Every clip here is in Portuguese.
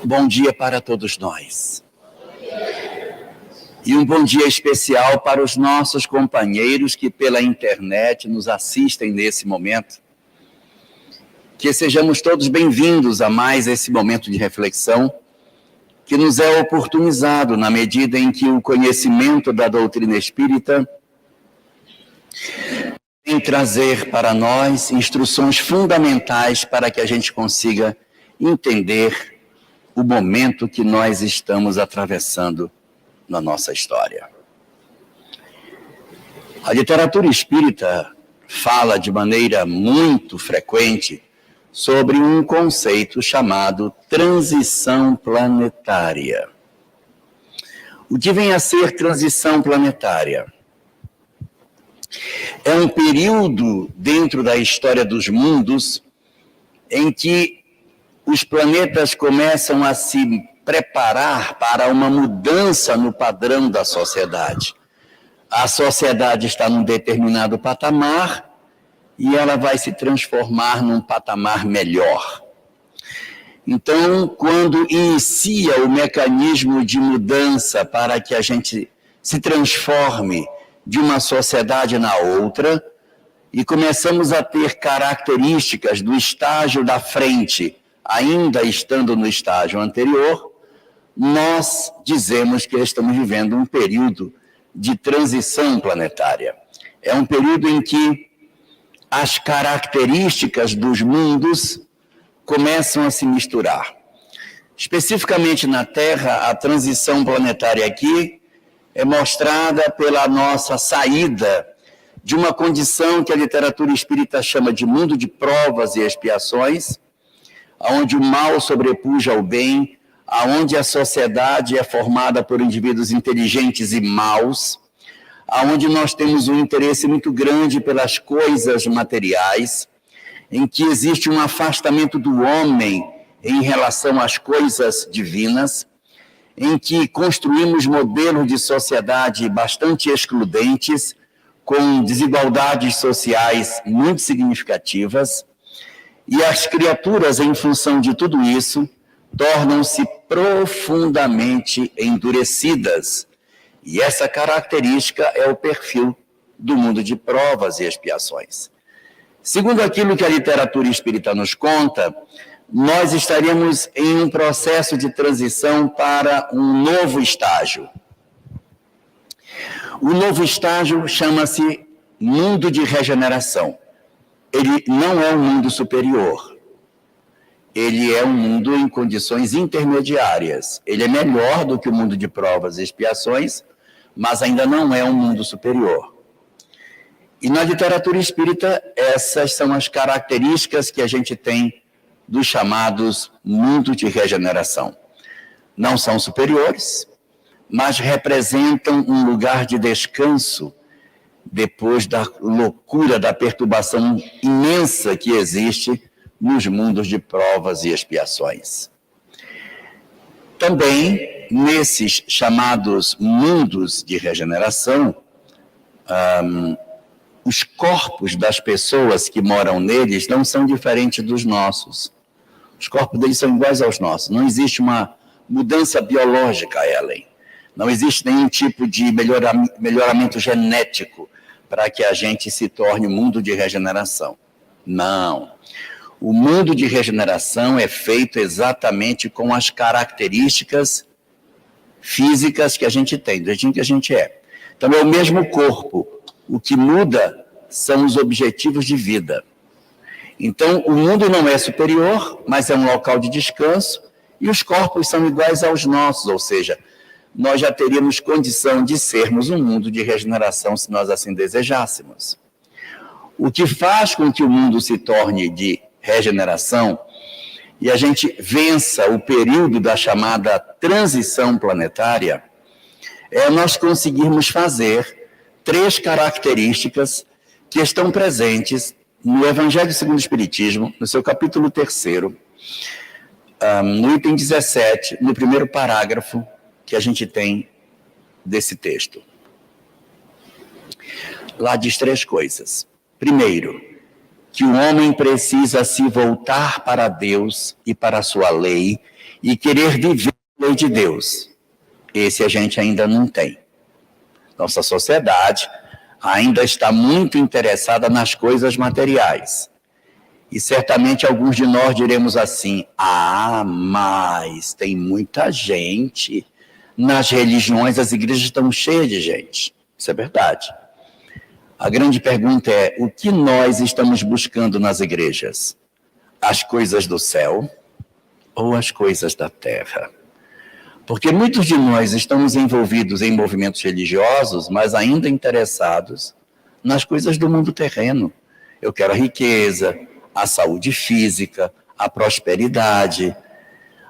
Bom dia para todos nós. E um bom dia especial para os nossos companheiros que pela internet nos assistem nesse momento. Que sejamos todos bem-vindos a mais esse momento de reflexão que nos é oportunizado na medida em que o conhecimento da doutrina espírita vem trazer para nós instruções fundamentais para que a gente consiga entender o momento que nós estamos atravessando na nossa história. A literatura espírita fala de maneira muito frequente sobre um conceito chamado transição planetária. O que vem a ser transição planetária? É um período dentro da história dos mundos em que os planetas começam a se preparar para uma mudança no padrão da sociedade. A sociedade está num determinado patamar e ela vai se transformar num patamar melhor. Então, quando inicia o mecanismo de mudança para que a gente se transforme de uma sociedade na outra e começamos a ter características do estágio da frente, ainda estando no estágio anterior, nós dizemos que estamos vivendo um período de transição planetária. É um período em que as características dos mundos começam a se misturar. Especificamente na Terra, a transição planetária aqui é mostrada pela nossa saída de uma condição que a literatura espírita chama de mundo de provas e expiações, onde o mal sobrepuja ao bem, onde a sociedade é formada por indivíduos inteligentes e maus, onde nós temos um interesse muito grande pelas coisas materiais, em que existe um afastamento do homem em relação às coisas divinas, em que construímos modelos de sociedade bastante excludentes, com desigualdades sociais muito significativas, e as criaturas, em função de tudo isso, tornam-se profundamente endurecidas. E essa característica é o perfil do mundo de provas e expiações. Segundo aquilo que a literatura espírita nos conta, nós estaríamos em um processo de transição para um novo estágio. O novo estágio chama-se mundo de regeneração. Ele não é um mundo superior. Ele é um mundo em condições intermediárias. Ele é melhor do que o mundo de provas e expiações, mas ainda não é um mundo superior. E na literatura espírita, essas são as características que a gente tem dos chamados mundos de regeneração. Não são superiores, mas representam um lugar de descanso depois da loucura, da perturbação imensa que existe nos mundos de provas e expiações. Também, nesses chamados mundos de regeneração, os corpos das pessoas que moram neles não são diferentes dos nossos. Os corpos deles são iguais aos nossos. Não existe uma mudança biológica, Ellen. Não existe nenhum tipo de melhoramento genético para que a gente se torne um mundo de regeneração. Não. O mundo de regeneração é feito exatamente com as características físicas que a gente tem, do jeitinho que a gente é. Então, é o mesmo corpo. O que muda são os objetivos de vida. Então, o mundo não é superior, mas é um local de descanso, e os corpos são iguais aos nossos, ou seja, nós já teríamos condição de sermos um mundo de regeneração se nós assim desejássemos. O que faz com que o mundo se torne de regeneração e a gente vença o período da chamada transição planetária é nós conseguirmos fazer 3 características que estão presentes no Evangelho segundo o Espiritismo, no seu capítulo 3º, no item 17, no primeiro parágrafo que a gente tem desse texto. Lá diz 3 coisas. Primeiro, que o homem precisa se voltar para Deus e para a sua lei e querer viver a lei de Deus. Esse a gente ainda não tem. Nossa sociedade ainda está muito interessada nas coisas materiais. E certamente alguns de nós diremos assim: mas tem muita gente nas religiões, as igrejas estão cheias de gente. Isso é verdade. A grande pergunta é: o que nós estamos buscando nas igrejas? As coisas do céu ou as coisas da terra? Porque muitos de nós estamos envolvidos em movimentos religiosos, mas ainda interessados nas coisas do mundo terreno. Eu quero a riqueza, a saúde física, a prosperidade,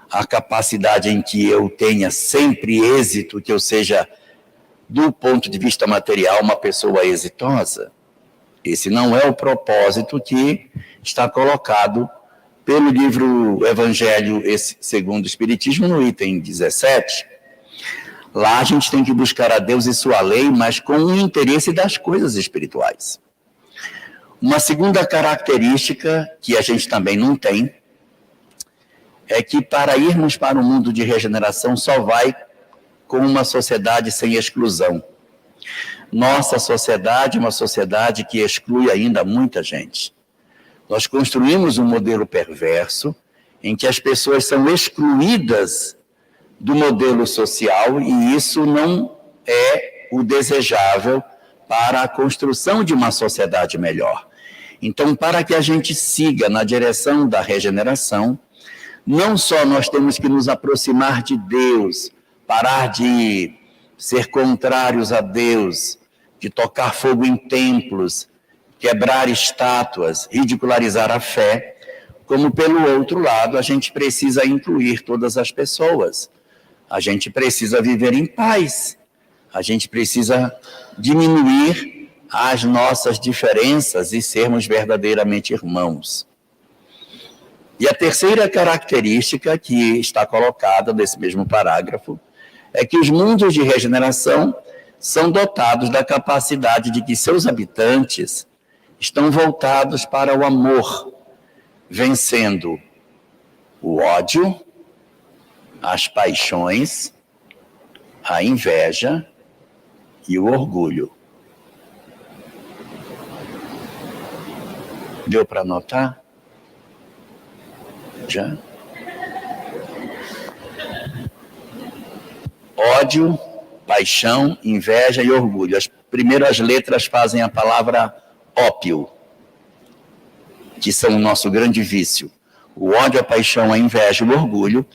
a capacidade em que eu tenha sempre êxito, que eu seja, do ponto de vista material, uma pessoa exitosa. Esse não é o propósito que está colocado pelo livro Evangelho segundo o Espiritismo, no item 17. Lá a gente tem que buscar a Deus e sua lei, mas com o interesse das coisas espirituais. Uma segunda característica, que a gente também não tem, é que para irmos para um mundo de regeneração só vai com uma sociedade sem exclusão. Nossa sociedade é uma sociedade que exclui ainda muita gente. Nós construímos um modelo perverso em que as pessoas são excluídas do modelo social e isso não é o desejável para a construção de uma sociedade melhor. Então, para que a gente siga na direção da regeneração, não só nós temos que nos aproximar de Deus, parar de ser contrários a Deus, de tocar fogo em templos, quebrar estátuas, ridicularizar a fé, como pelo outro lado a gente precisa incluir todas as pessoas. A gente precisa viver em paz. A gente precisa diminuir as nossas diferenças e sermos verdadeiramente irmãos. E a terceira característica que está colocada nesse mesmo parágrafo é que os mundos de regeneração são dotados da capacidade de que seus habitantes estão voltados para o amor, vencendo o ódio, as paixões, a inveja e o orgulho. Deu para anotar? Já? Ódio, paixão, inveja e orgulho. As primeiras letras fazem a palavra ópio, que são o nosso grande vício. O ódio, a paixão, a inveja e o orgulho.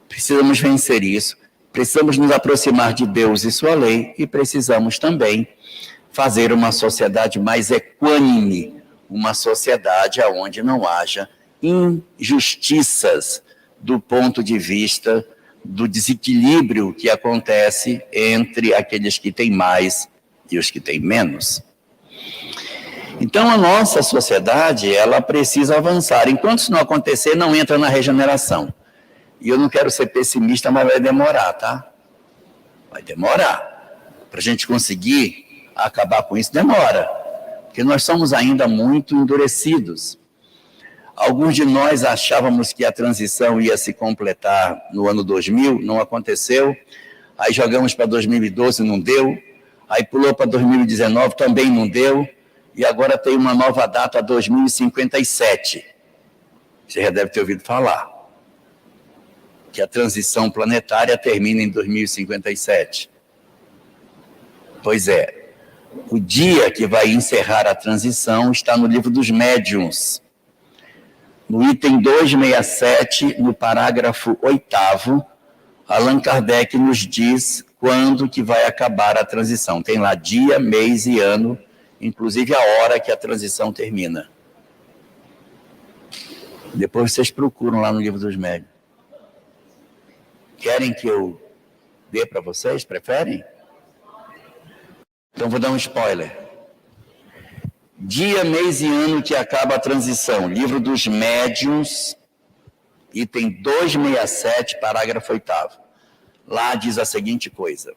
Precisamos vencer isso. Precisamos nos aproximar de Deus e sua lei e precisamos também fazer uma sociedade mais equânime, uma sociedade onde não haja injustiças do ponto de vista do desequilíbrio que acontece entre aqueles que têm mais e os que têm menos. Então, a nossa sociedade, ela precisa avançar. Enquanto isso não acontecer, não entra na regeneração. E eu não quero ser pessimista, mas vai demorar, tá? Vai demorar. Para a gente conseguir acabar com isso, demora. Porque nós somos ainda muito endurecidos. Alguns de nós achávamos que a transição ia se completar no ano 2000, não aconteceu. Aí jogamos para 2012, não deu. Aí pulou para 2019, também não deu. E agora tem uma nova data, 2057. Você já deve ter ouvido falar. Que a transição planetária termina em 2057. Pois é. O dia que vai encerrar a transição está no livro dos médiuns. No item 267, no parágrafo 8º, Allan Kardec nos diz quando que vai acabar a transição. Tem lá dia, mês e ano, inclusive a hora que a transição termina. Depois vocês procuram lá no livro dos médiuns. Querem que eu dê para vocês? Preferem? Então vou dar um spoiler. Dia, mês e ano que acaba a transição. Livro dos Médiuns, item 267, parágrafo 8º. Lá diz a seguinte coisa.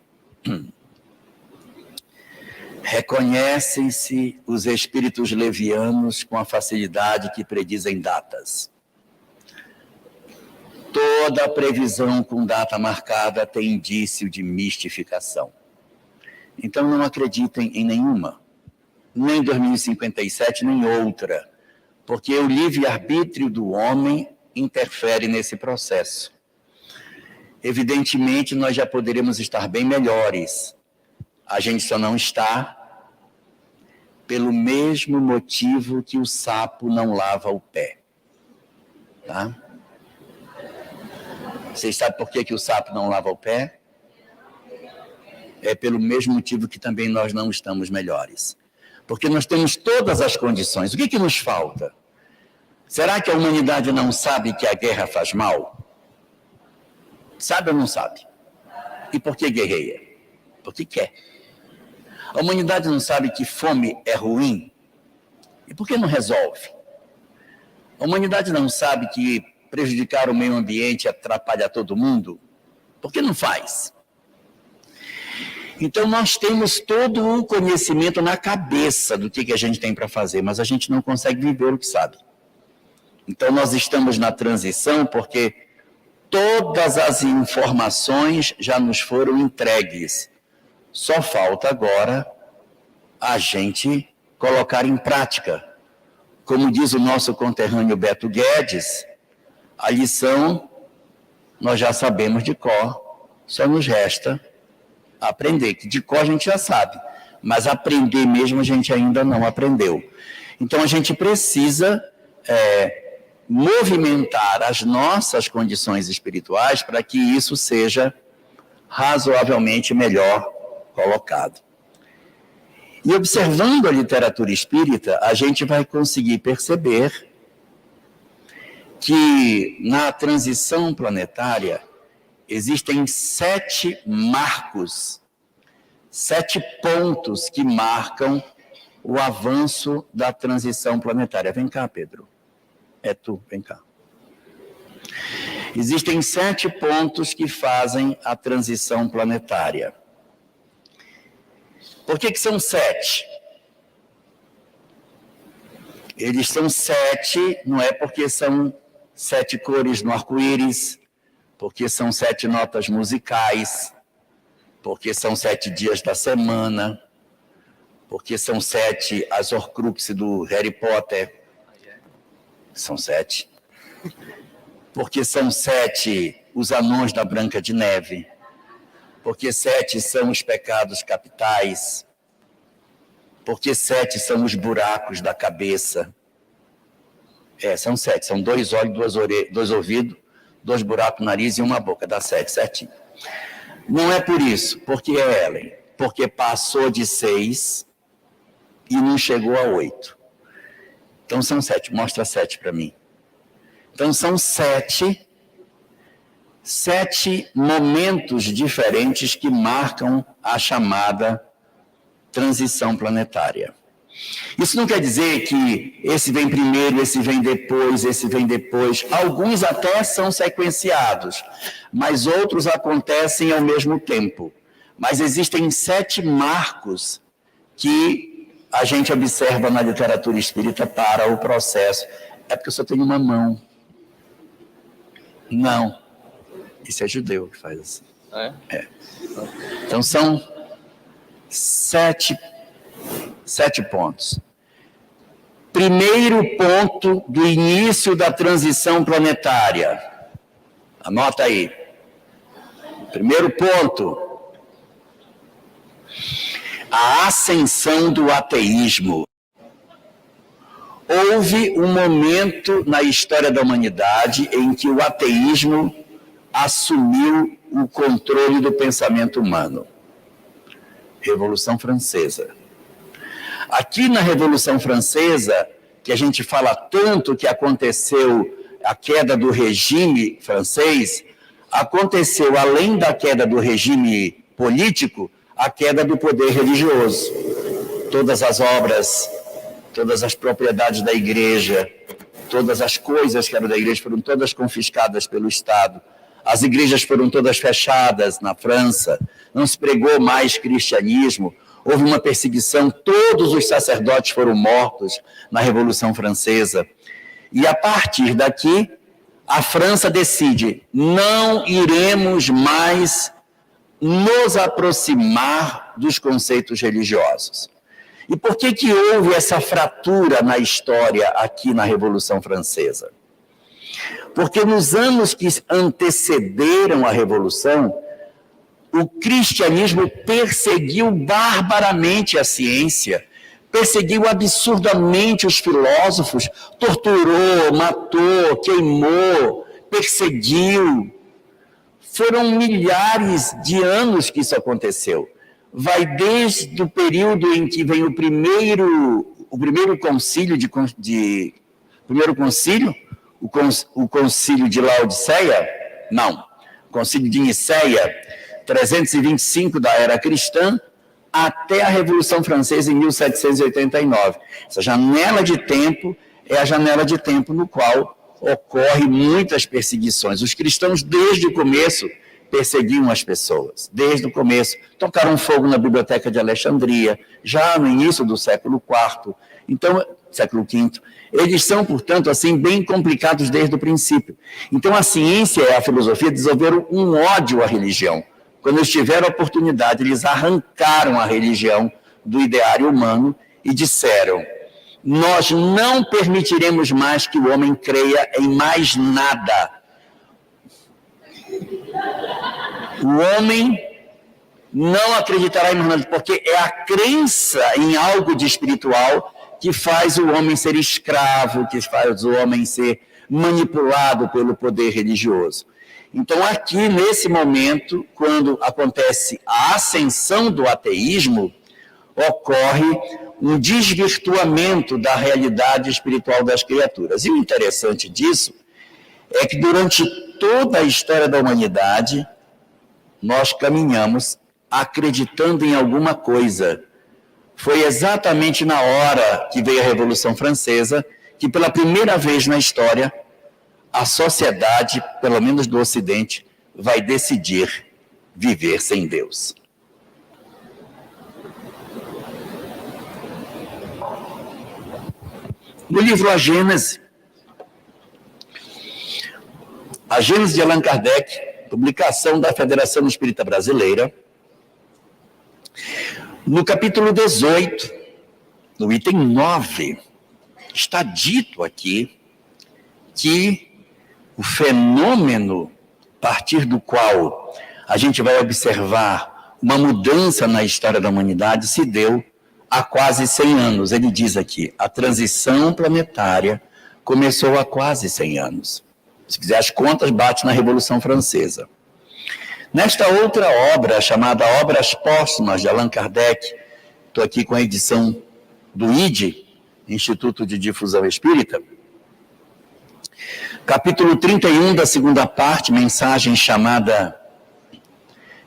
reconhecem-se os espíritos levianos com a facilidade que predizem datas. Toda previsão com data marcada tem indício de mistificação. Então não acreditem em nenhuma, nem 2057, nem outra, porque o livre-arbítrio do homem interfere nesse processo. Evidentemente, nós já poderíamos estar bem melhores. A gente só não está pelo mesmo motivo que o sapo não lava o pé. Tá? Vocês sabem por que o sapo não lava o pé? É pelo mesmo motivo que também nós não estamos melhores. Porque nós temos todas as condições. O que nos falta? Será que a humanidade não sabe que a guerra faz mal? Sabe ou não sabe? E por que guerreia? Porque quer. A humanidade não sabe que fome é ruim? E por que não resolve? A humanidade não sabe que prejudicar o meio ambiente atrapalha todo mundo? Por que não faz? Então, nós temos todo um conhecimento na cabeça do que a gente tem para fazer, mas a gente não consegue viver o que sabe. Então, nós estamos na transição porque todas as informações já nos foram entregues. Só falta agora a gente colocar em prática. Como diz o nosso conterrâneo Beto Guedes, a lição nós já sabemos de cor, só nos resta aprender, que de cor a gente já sabe, mas aprender mesmo a gente ainda não aprendeu. Então a gente precisa movimentar as nossas condições espirituais para que isso seja razoavelmente melhor colocado. E observando a literatura espírita, a gente vai conseguir perceber que na transição planetária existem 7 marcos, 7 pontos que marcam o avanço da transição planetária. Vem cá, Pedro. É tu, vem cá. Existem 7 pontos que fazem a transição planetária. Por que são 7? Eles são 7, não é porque são 7 cores no arco-íris, porque são 7 notas musicais, porque são 7 dias da semana, porque são 7 as horcruxes do Harry Potter. São 7. Porque são 7 os anões da Branca de Neve. Porque 7 são os pecados capitais. Porque 7 são os buracos da cabeça. São 7. São 2 olhos, 2 ouvidos, 2 buracos no nariz e uma boca. Dá 7, certinho. Não é por isso. Porque é Ellen. Porque passou de 6 e não chegou a 8. Então são 7. Mostra 7 para mim. Então são 7 momentos diferentes que marcam a chamada transição planetária. Isso não quer dizer que esse vem primeiro, esse vem depois, esse vem depois. Alguns até são sequenciados, mas outros acontecem ao mesmo tempo. Mas existem 7 marcos que a gente observa na literatura espírita para o processo. É porque eu só tenho uma mão. Não. Isso é judeu que faz assim. É. Então são 7 pontos. Primeiro ponto do início da transição planetária. Anota aí. Primeiro ponto. A ascensão do ateísmo. Houve um momento na história da humanidade em que o ateísmo assumiu o controle do pensamento humano. Revolução Francesa. Aqui na Revolução Francesa, que a gente fala tanto que aconteceu a queda do regime francês, aconteceu, além da queda do regime político, a queda do poder religioso. Todas as obras, todas as propriedades da igreja, todas as coisas que eram da igreja foram todas confiscadas pelo Estado. As igrejas foram todas fechadas na França, não se pregou mais cristianismo. houve uma perseguição, todos os sacerdotes foram mortos na Revolução Francesa. E a partir daqui, a França decide, não iremos mais nos aproximar dos conceitos religiosos. E por que houve essa fratura na história aqui na Revolução Francesa? Porque nos anos que antecederam a Revolução, o cristianismo perseguiu barbaramente a ciência, perseguiu absurdamente os filósofos, torturou, matou, queimou, perseguiu. Foram milhares de anos que isso aconteceu. Vai desde o período em que vem o primeiro concílio o concílio de Laodiceia? Não. O concílio de Niceia, 325 da era cristã, até a Revolução Francesa em 1789. Essa janela de tempo é a janela de tempo no qual ocorrem muitas perseguições. Os cristãos, desde o começo, perseguiam as pessoas. Desde o começo, tocaram fogo na Biblioteca de Alexandria, já no início do século IV, então, século V. Eles são, portanto, assim, bem complicados desde o princípio. Então, a ciência e a filosofia desenvolveram um ódio à religião. Quando eles tiveram a oportunidade, eles arrancaram a religião do ideário humano e disseram: nós não permitiremos mais que o homem creia em mais nada. O homem não acreditará em mais nada, porque é a crença em algo de espiritual que faz o homem ser escravo, que faz o homem ser manipulado pelo poder religioso. Então, aqui, nesse momento, quando acontece a ascensão do ateísmo, ocorre um desvirtuamento da realidade espiritual das criaturas. E o interessante disso é que, durante toda a história da humanidade, nós caminhamos acreditando em alguma coisa. Foi exatamente na hora que veio a Revolução Francesa que, pela primeira vez na história, a sociedade, pelo menos do Ocidente, vai decidir viver sem Deus. No livro A Gênese de Allan Kardec, publicação da Federação Espírita Brasileira, no capítulo 18, no item 9, está dito aqui que o fenômeno a partir do qual a gente vai observar uma mudança na história da humanidade se deu há quase 100 anos. Ele diz aqui, a transição planetária começou há quase 100 anos. Se fizer as contas, bate na Revolução Francesa. Nesta outra obra, chamada Obras Póstumas, de Allan Kardec, estou aqui com a edição do IDE, Instituto de Difusão Espírita, capítulo 31 da segunda parte, mensagem chamada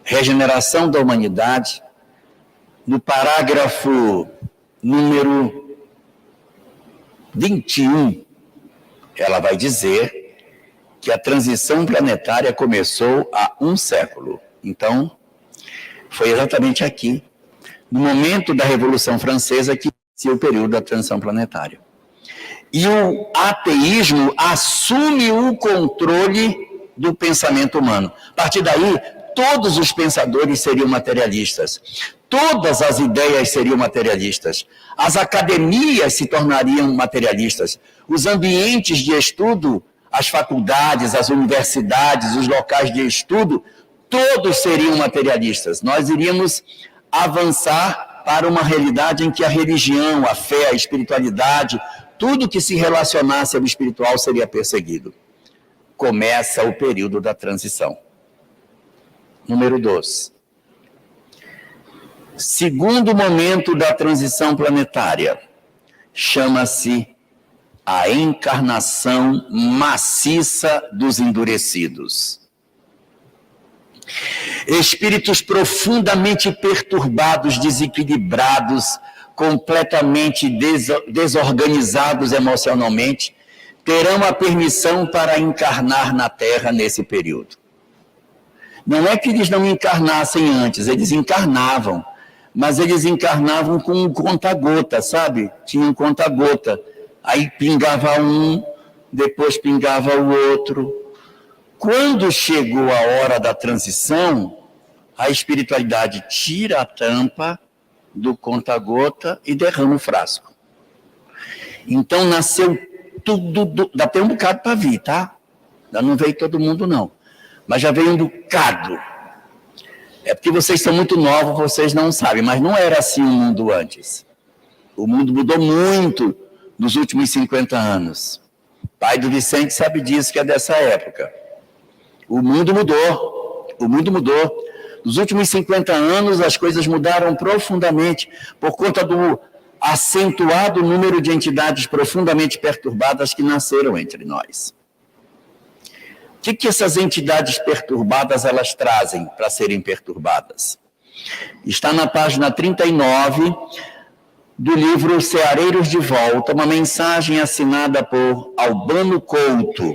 Regeneração da Humanidade, no parágrafo número 21, ela vai dizer que a transição planetária começou há 1 século. Então, foi exatamente aqui, no momento da Revolução Francesa, que inicia o período da transição planetária. E o ateísmo assume o controle do pensamento humano. A partir daí, todos os pensadores seriam materialistas. Todas as ideias seriam materialistas. As academias se tornariam materialistas. Os ambientes de estudo, as faculdades, as universidades, os locais de estudo, todos seriam materialistas. Nós iríamos avançar para uma realidade em que a religião, a fé, a espiritualidade, tudo que se relacionasse ao espiritual seria perseguido. Começa o período da transição. Número 2. Segundo momento da transição planetária, chama-se a encarnação maciça dos endurecidos. Espíritos profundamente perturbados, desequilibrados, completamente desorganizados emocionalmente, terão a permissão para encarnar na Terra nesse período. Não é que eles não encarnassem antes, eles encarnavam, mas eles encarnavam com um conta-gota, sabe? Tinha um conta-gota. Aí pingava um, depois pingava o outro. Quando chegou a hora da transição, a espiritualidade tira a tampa do conta-gota e derrama o frasco. Então nasceu tudo, dá até um bocado para vir, tá? Ainda não veio todo mundo, não. Mas já veio um bocado. É porque vocês são muito novos, vocês não sabem, mas não era assim o mundo antes. O mundo mudou muito nos últimos 50 anos. O pai do Vicente sabe disso, que é dessa época. O mundo mudou. Nos últimos 50 anos, as coisas mudaram profundamente por conta do acentuado número de entidades profundamente perturbadas que nasceram entre nós. O que essas entidades perturbadas elas trazem para serem perturbadas? Está na página 39 do livro Ceareiros de Volta, uma mensagem assinada por Albano Couto.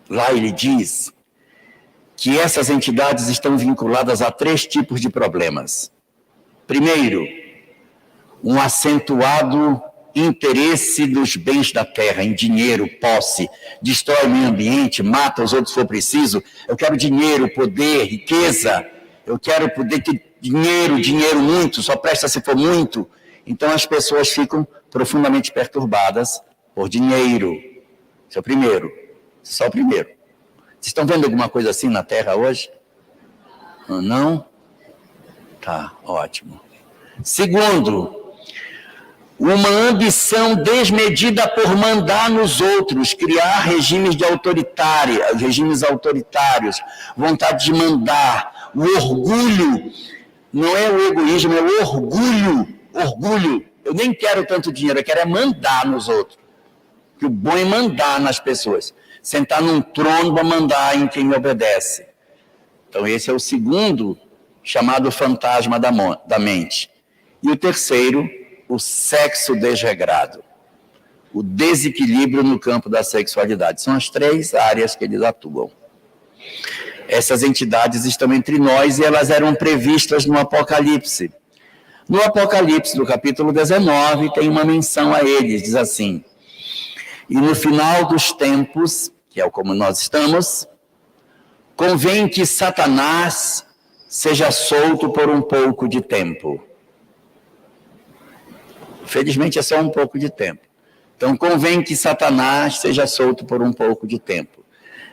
Lá ele diz que essas entidades estão vinculadas a 3 tipos de problemas. Primeiro, um acentuado interesse nos bens da terra, em dinheiro, posse, destrói o meio ambiente, mata os outros se for preciso. Eu quero dinheiro, poder, riqueza. Eu quero poder ter dinheiro muito, só presta se for muito. Então as pessoas ficam profundamente perturbadas por dinheiro. Esse é o primeiro. Só o primeiro. Vocês estão vendo alguma coisa assim na Terra hoje? Não? Tá, ótimo. Segundo, uma ambição desmedida por mandar nos outros, criar regimes autoritários, vontade de mandar, o orgulho, não é o egoísmo, é o orgulho. Eu nem quero tanto dinheiro, eu quero é mandar nos outros. Que o bom é mandar nas pessoas. Sentar num trono para mandar em quem me obedece. Então esse é o segundo, chamado fantasma da mente. E o terceiro, o sexo desregrado. O desequilíbrio no campo da sexualidade. São as 3 áreas que eles atuam. Essas entidades estão entre nós e elas eram previstas no Apocalipse. No Apocalipse, do capítulo 19, tem uma menção a eles, diz assim: e no final dos tempos, que é como nós estamos, convém que Satanás seja solto por um pouco de tempo. Felizmente é só um pouco de tempo. Então convém que Satanás seja solto por um pouco de tempo.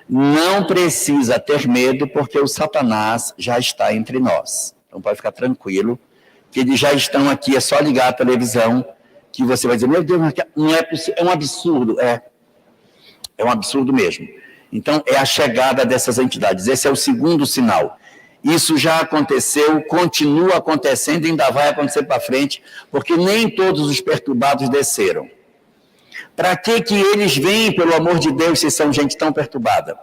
Não precisa ter medo, porque o Satanás já está entre nós. Então pode ficar tranquilo, que eles já estão aqui, é só ligar a televisão, que você vai dizer, meu Deus, não é possível, é um absurdo. É um absurdo mesmo. Então, é a chegada dessas entidades. Esse é o segundo sinal. Isso já aconteceu, continua acontecendo, ainda vai acontecer para frente, porque nem todos os perturbados desceram. Para que eles vêm, pelo amor de Deus, se são gente tão perturbada?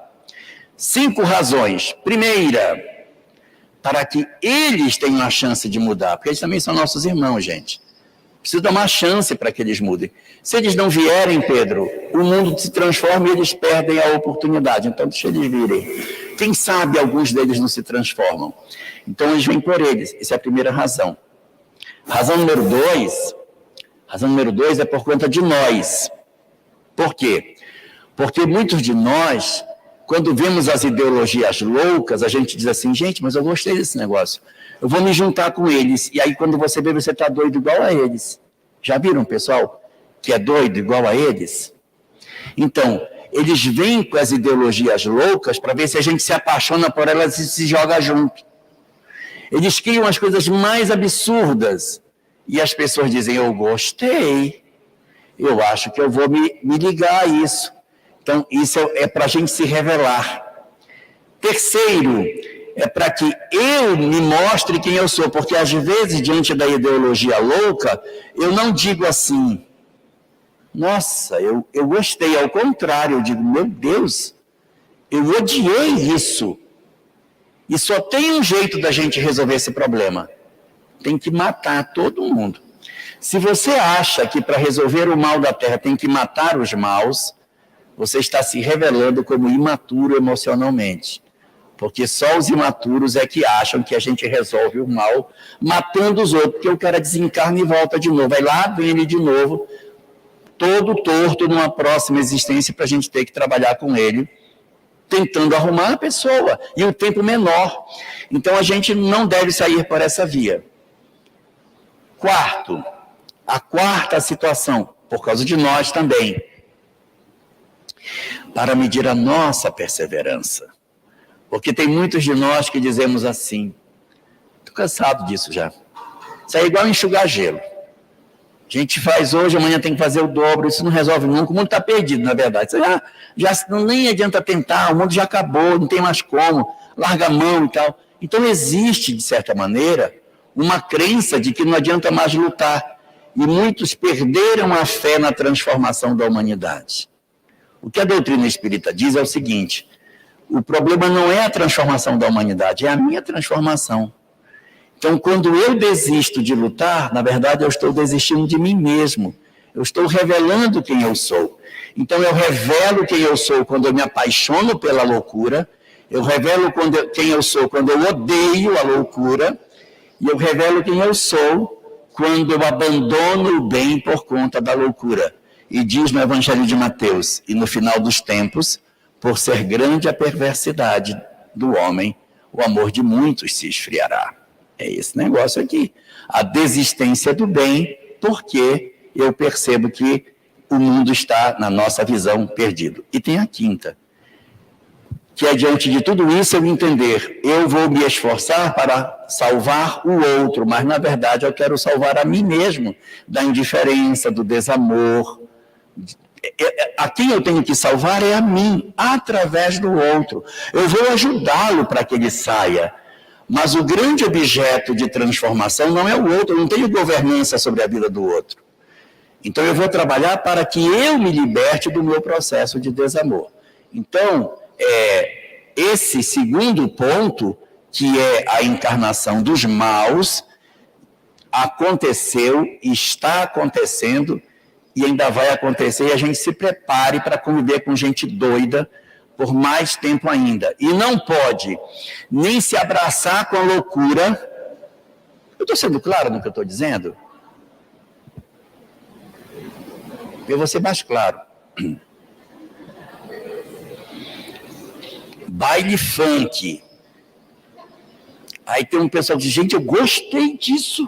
5 razões. Primeira, para que eles tenham a chance de mudar, porque eles também são nossos irmãos, gente. Precisa dar uma chance para que eles mudem. Se eles não vierem, Pedro, o mundo se transforma e eles perdem a oportunidade. Então, deixa eles virem. Quem sabe alguns deles não se transformam. Então, eles vêm por eles. Essa é a primeira razão. Razão número 2 é por conta de nós. Por quê? Porque muitos de nós, quando vemos as ideologias loucas, a gente diz assim, gente, mas eu gostei desse negócio. Eu vou me juntar com eles. E aí, quando você vê, você está doido igual a eles. Já viram, pessoal, que é doido igual a eles? Então, eles vêm com as ideologias loucas para ver se a gente se apaixona por elas e se joga junto. Eles criam as coisas mais absurdas. E as pessoas dizem, eu gostei. Eu acho que eu vou me ligar a isso. Então, isso é para a gente se revelar. Terceiro, é para que eu me mostre quem eu sou, porque às vezes, diante da ideologia louca, eu não digo assim, nossa, eu gostei, ao contrário, eu digo, meu Deus, eu odiei isso. E só tem um jeito da gente resolver esse problema, tem que matar todo mundo. Se você acha que para resolver o mal da Terra tem que matar os maus, você está se revelando como imaturo emocionalmente. Porque só os imaturos é que acham que a gente resolve o mal matando os outros, porque o cara desencarna e volta de novo. Aí lá vem ele de novo, todo torto numa próxima existência para a gente ter que trabalhar com ele, tentando arrumar a pessoa, e o tempo menor. Então a gente não deve sair por essa via. Quarto, a quarta situação, por causa de nós também, para medir a nossa perseverança. Porque tem muitos de nós que dizemos assim, estou cansado disso já. Isso é igual enxugar gelo. A gente faz hoje, amanhã tem que fazer o dobro, isso não resolve nunca, o mundo está perdido, na verdade. Isso já nem adianta tentar, o mundo já acabou, não tem mais como, larga a mão e tal. Então existe, de certa maneira, uma crença de que não adianta mais lutar. E muitos perderam a fé na transformação da humanidade. O que a doutrina espírita diz é o seguinte, o problema não é a transformação da humanidade, é a minha transformação. Então, quando eu desisto de lutar, na verdade, eu estou desistindo de mim mesmo. Eu estou revelando quem eu sou. Então, eu revelo quem eu sou quando eu me apaixono pela loucura, eu revelo quem eu sou quando eu odeio a loucura, e eu revelo quem eu sou quando eu abandono o bem por conta da loucura. E diz no Evangelho de Mateus, e no final dos tempos, por ser grande a perversidade do homem, o amor de muitos se esfriará. É esse negócio aqui. A desistência do bem, porque eu percebo que o mundo está, na nossa visão, perdido. E tem a quinta, que é diante de tudo isso eu entender, eu vou me esforçar para salvar o outro, mas na verdade eu quero salvar a mim mesmo, da indiferença, do desamor. A quem eu tenho que salvar é a mim, através do outro. Eu vou ajudá-lo para que ele saia. Mas o grande objeto de transformação não é o outro, eu não tenho governança sobre a vida do outro. Então eu vou trabalhar para que eu me liberte do meu processo de desamor. Então, esse segundo ponto, que é a encarnação dos maus, aconteceu, está acontecendo e ainda vai acontecer, e a gente se prepare para conviver com gente doida por mais tempo ainda. E não pode nem se abraçar com a loucura. Eu estou sendo claro no que eu estou dizendo? Eu vou ser mais claro. Baile funk. Aí tem um pessoal que diz, gente, eu gostei disso.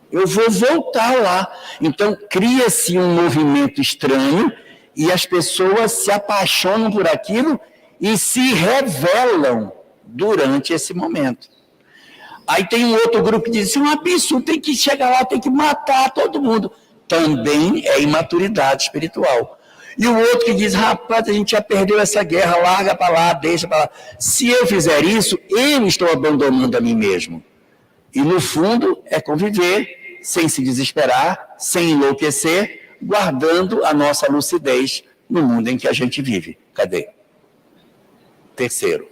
Eu vou voltar lá. Então, cria-se um movimento estranho e as pessoas se apaixonam por aquilo e se revelam durante esse momento. Aí tem um outro grupo que diz, isso é um absurdo, tem que chegar lá, tem que matar todo mundo. Também é imaturidade espiritual. E o outro que diz, rapaz, a gente já perdeu essa guerra, larga para lá, deixa para lá. Se eu fizer isso, eu estou abandonando a mim mesmo. E no fundo é conviver sem se desesperar, sem enlouquecer, guardando a nossa lucidez no mundo em que a gente vive. Cadê? Terceiro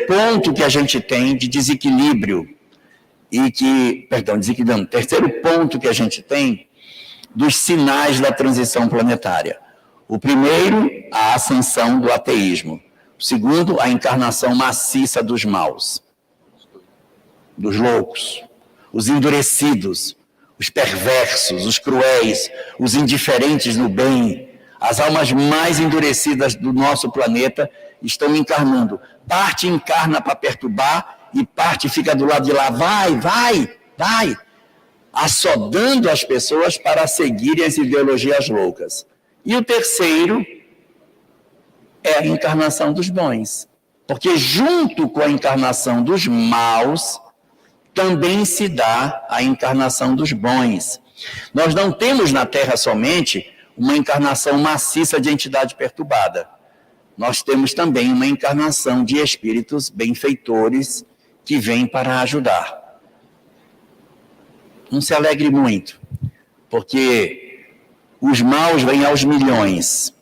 ponto que a gente tem de desequilíbrio, terceiro ponto que a gente tem dos sinais da transição planetária. O primeiro, a ascensão do ateísmo. O segundo, a encarnação maciça dos maus, dos loucos, os endurecidos, os perversos, os cruéis, os indiferentes no bem, as almas mais endurecidas do nosso planeta estão encarnando. Parte encarna para perturbar e parte fica do lado de lá, vai, assodando as pessoas para seguirem as ideologias loucas. E o terceiro é a encarnação dos bons, porque junto com a encarnação dos maus, também se dá a encarnação dos bons. Nós não temos na Terra somente uma encarnação maciça de entidade perturbada. Nós temos também uma encarnação de espíritos benfeitores que vêm para ajudar. Não se alegre muito, porque os maus vêm aos milhões.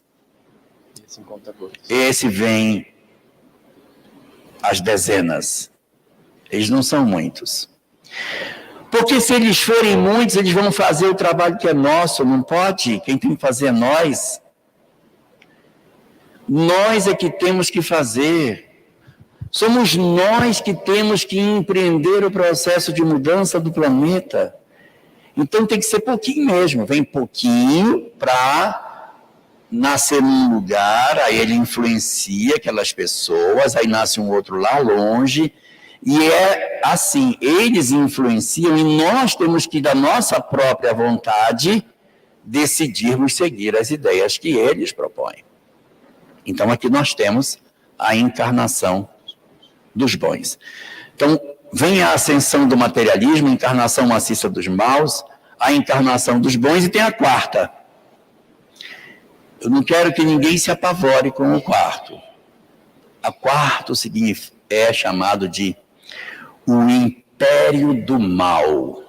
Esse vem às dezenas. Eles não são muitos. Porque se eles forem muitos, eles vão fazer o trabalho que é nosso, não pode? Quem tem que fazer é nós. Nós é que temos que fazer. Somos nós que temos que empreender o processo de mudança do planeta. Então tem que ser pouquinho mesmo. Vem pouquinho para nascer num lugar, aí ele influencia aquelas pessoas, aí nasce um outro lá longe. E é assim, eles influenciam e nós temos que, da nossa própria vontade, decidirmos seguir as ideias que eles propõem. Então aqui nós temos a encarnação dos bons. Então, vem a ascensão do materialismo, a encarnação maciça dos maus, a encarnação dos bons, e tem a quarta. Eu não quero que ninguém se apavore com o quarto. A quarto é chamado de o império do mal.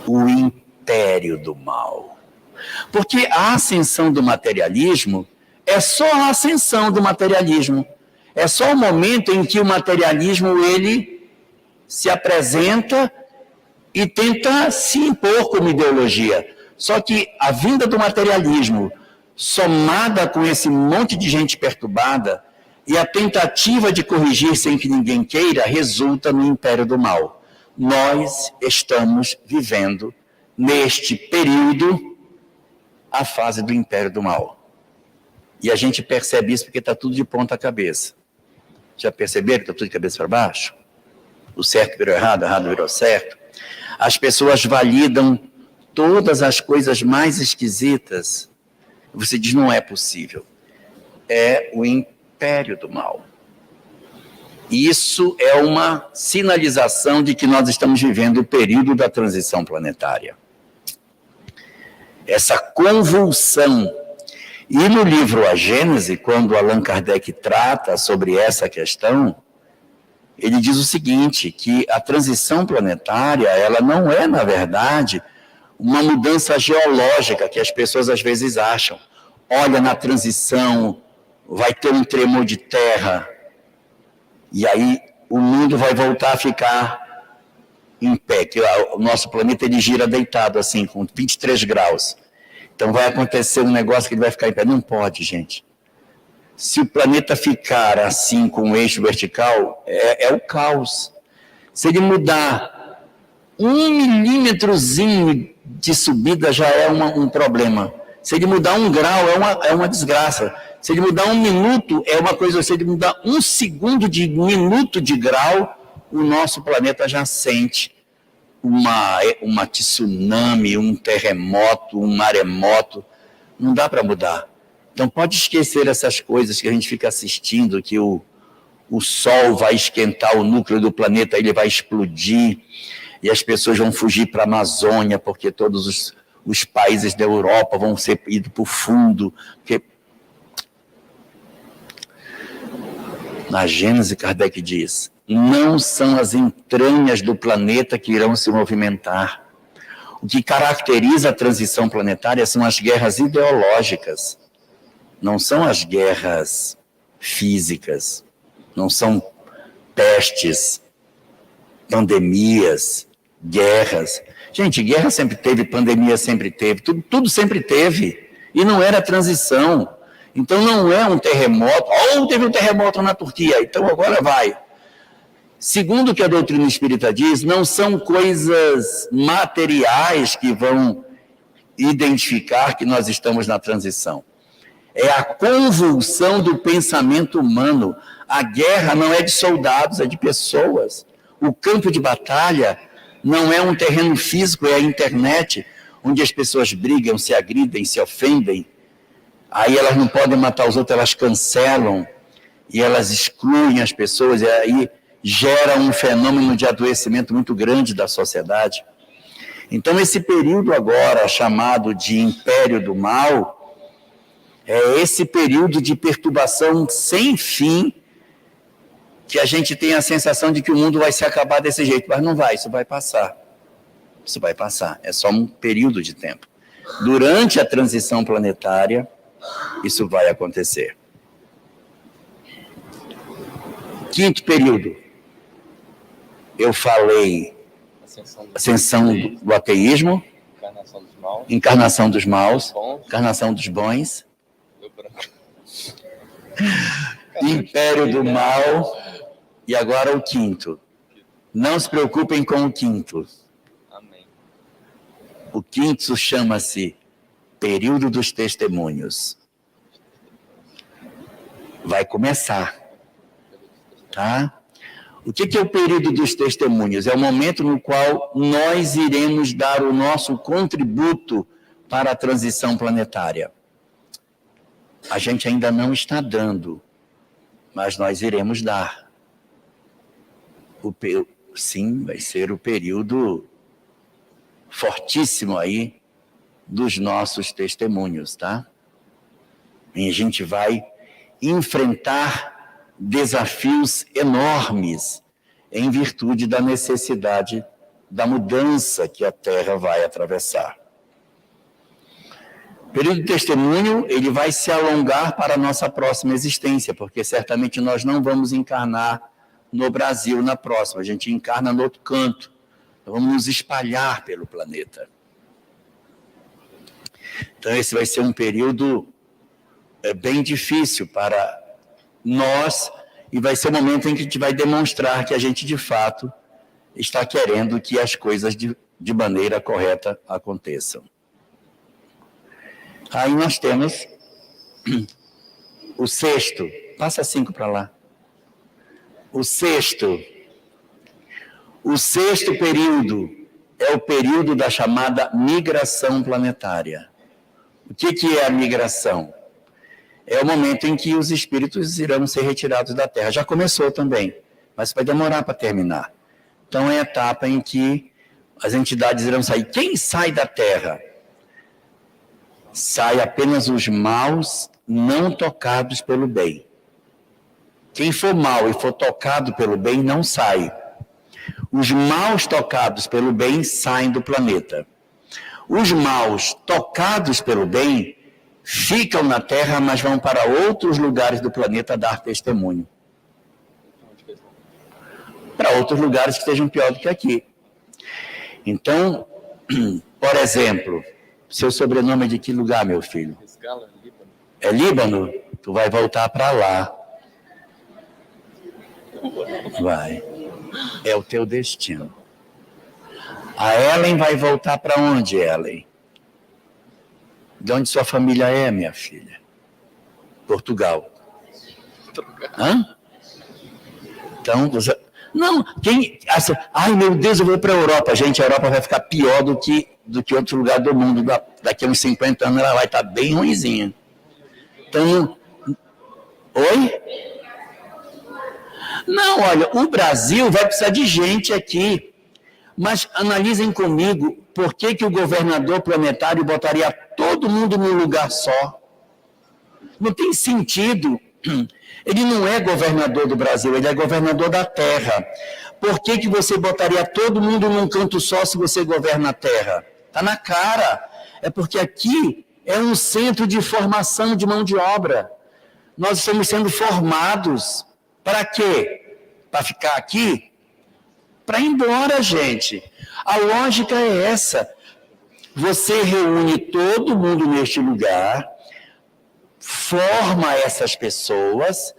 O império do mal. Porque a ascensão do materialismo é só a ascensão do materialismo. É só o momento em que o materialismo ele se apresenta e tenta se impor como ideologia. Só que a vinda do materialismo, somada com esse monte de gente perturbada, e a tentativa de corrigir sem que ninguém queira, resulta no império do mal. Nós estamos vivendo, neste período, a fase do império do mal. E a gente percebe isso porque está tudo de ponta cabeça. Já perceberam que está tudo de cabeça para baixo? O certo virou errado, o errado virou certo. As pessoas validam todas as coisas mais esquisitas. Você diz, não é possível. É o império do mal. Isso é uma sinalização de que nós estamos vivendo o período da transição planetária. Essa convulsão. E no livro A Gênese, quando Allan Kardec trata sobre essa questão, ele diz o seguinte, que a transição planetária, ela não é, na verdade, uma mudança geológica que as pessoas às vezes acham. Olha, na transição vai ter um tremor de terra, e aí o mundo vai voltar a ficar em pé, que o nosso planeta ele gira deitado assim, com 23 graus. Então vai acontecer um negócio que ele vai ficar em pé. Não pode, gente. Se o planeta ficar assim, com um eixo vertical, é o caos. Se ele mudar 1 milímetrozinho de subida, já é um problema. Se ele mudar 1 grau, é uma desgraça. Se ele mudar 1 minuto, é uma coisa. Se ele mudar 1 segundo de minuto de grau, o nosso planeta já sente uma tsunami, um terremoto, um maremoto. Não dá para mudar. Então pode esquecer essas coisas que a gente fica assistindo, que o Sol vai esquentar o núcleo do planeta, ele vai explodir, e as pessoas vão fugir para a Amazônia, porque todos os países da Europa vão ser idos para o fundo. Porque... Na Gênese, Kardec diz, não são as entranhas do planeta que irão se movimentar. O que caracteriza a transição planetária são as guerras ideológicas. Não são as guerras físicas, não são pestes, pandemias, guerras. Gente, guerra sempre teve, pandemia sempre teve, tudo sempre teve. E não era transição. Então não é um terremoto. Ou teve um terremoto na Turquia, então agora vai. Segundo o que a doutrina espírita diz, não são coisas materiais que vão identificar que nós estamos na transição. É a convulsão do pensamento humano. A guerra não é de soldados, é de pessoas. O campo de batalha não é um terreno físico, é a internet, onde as pessoas brigam, se agridem, se ofendem. Aí elas não podem matar os outros, elas cancelam e elas excluem as pessoas, e aí gera um fenômeno de adoecimento muito grande da sociedade. Então, esse período agora, chamado de Império do Mal, é esse período de perturbação sem fim, que a gente tem a sensação de que o mundo vai se acabar desse jeito, mas não vai, isso vai passar. Isso vai passar, é só um período de tempo. Durante a transição planetária, isso vai acontecer. Quinto período, eu falei ascensão do ateísmo, Encarnação dos maus. Encarnação dos bons. Império do mal. E agora o quinto. Não se preocupem com o quinto. O quinto chama-se período dos testemunhos. Vai começar. Tá? O que é o período dos testemunhos? É o momento no qual nós iremos dar o nosso contributo para a transição planetária. A gente ainda não está dando, mas nós iremos dar. Sim, vai ser o período fortíssimo aí dos nossos testemunhos, tá? E a gente vai enfrentar desafios enormes em virtude da necessidade da mudança que a Terra vai atravessar. O período de testemunho, ele vai se alongar para a nossa próxima existência, porque certamente nós não vamos encarnar no Brasil na próxima, a gente encarna no outro canto. Nós vamos nos espalhar pelo planeta. Então esse vai ser um período bem difícil para nós, e vai ser o momento em que a gente vai demonstrar que a gente, de fato, está querendo que as coisas de maneira correta aconteçam. Aí nós temos o sexto, passa 5 para lá. O sexto período é o período da chamada migração planetária. O que é a migração? É o momento em que os espíritos irão ser retirados da Terra. Já começou também, mas vai demorar para terminar. Então é a etapa em que as entidades irão sair. Quem sai da Terra? Sai apenas os maus não tocados pelo bem. Quem for mau e for tocado pelo bem não sai. Os maus tocados pelo bem saem do planeta. Os maus tocados pelo bem ficam na Terra, mas vão para outros lugares do planeta dar testemunho. Para outros lugares que estejam pior do que aqui. Então, por exemplo, seu sobrenome é de que lugar, meu filho? É Líbano? Tu vai voltar para lá. Vai. É o teu destino. A Ellen vai voltar para onde, Ellen? De onde sua família é, minha filha? Portugal. Hã? Então, você... Não, quem... Ai, meu Deus, eu vou para a Europa. Gente, a Europa vai ficar pior do que outro lugar do mundo. Daqui a uns 50 anos ela vai estar bem ruinzinha. Então... Oi? Não, olha, o Brasil vai precisar de gente aqui. Mas analisem comigo, por que o governador planetário botaria todo mundo num lugar só? Não tem sentido. Ele não é governador do Brasil, ele é governador da Terra. Por que você botaria todo mundo num canto só se você governa a Terra? Está na cara. É porque aqui é um centro de formação de mão de obra. Nós estamos sendo formados. Para quê? Para ficar aqui? Para ir embora, gente. A lógica é essa. Você reúne todo mundo neste lugar, forma essas pessoas,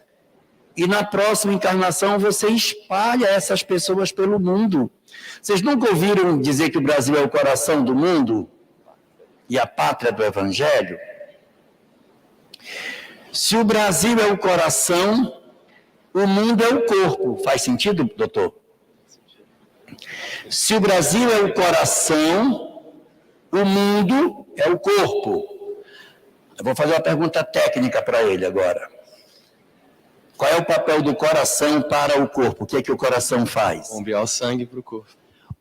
e na próxima encarnação você espalha essas pessoas pelo mundo. Vocês nunca ouviram dizer que o Brasil é o coração do mundo e a pátria do Evangelho? Se o Brasil é o coração, o mundo é o corpo. Faz sentido, doutor? Se o Brasil é o coração, o mundo é o corpo. Eu vou fazer uma pergunta técnica para ele agora. Qual é o papel do coração para o corpo? O que é que o coração faz? Bombear o sangue para o corpo.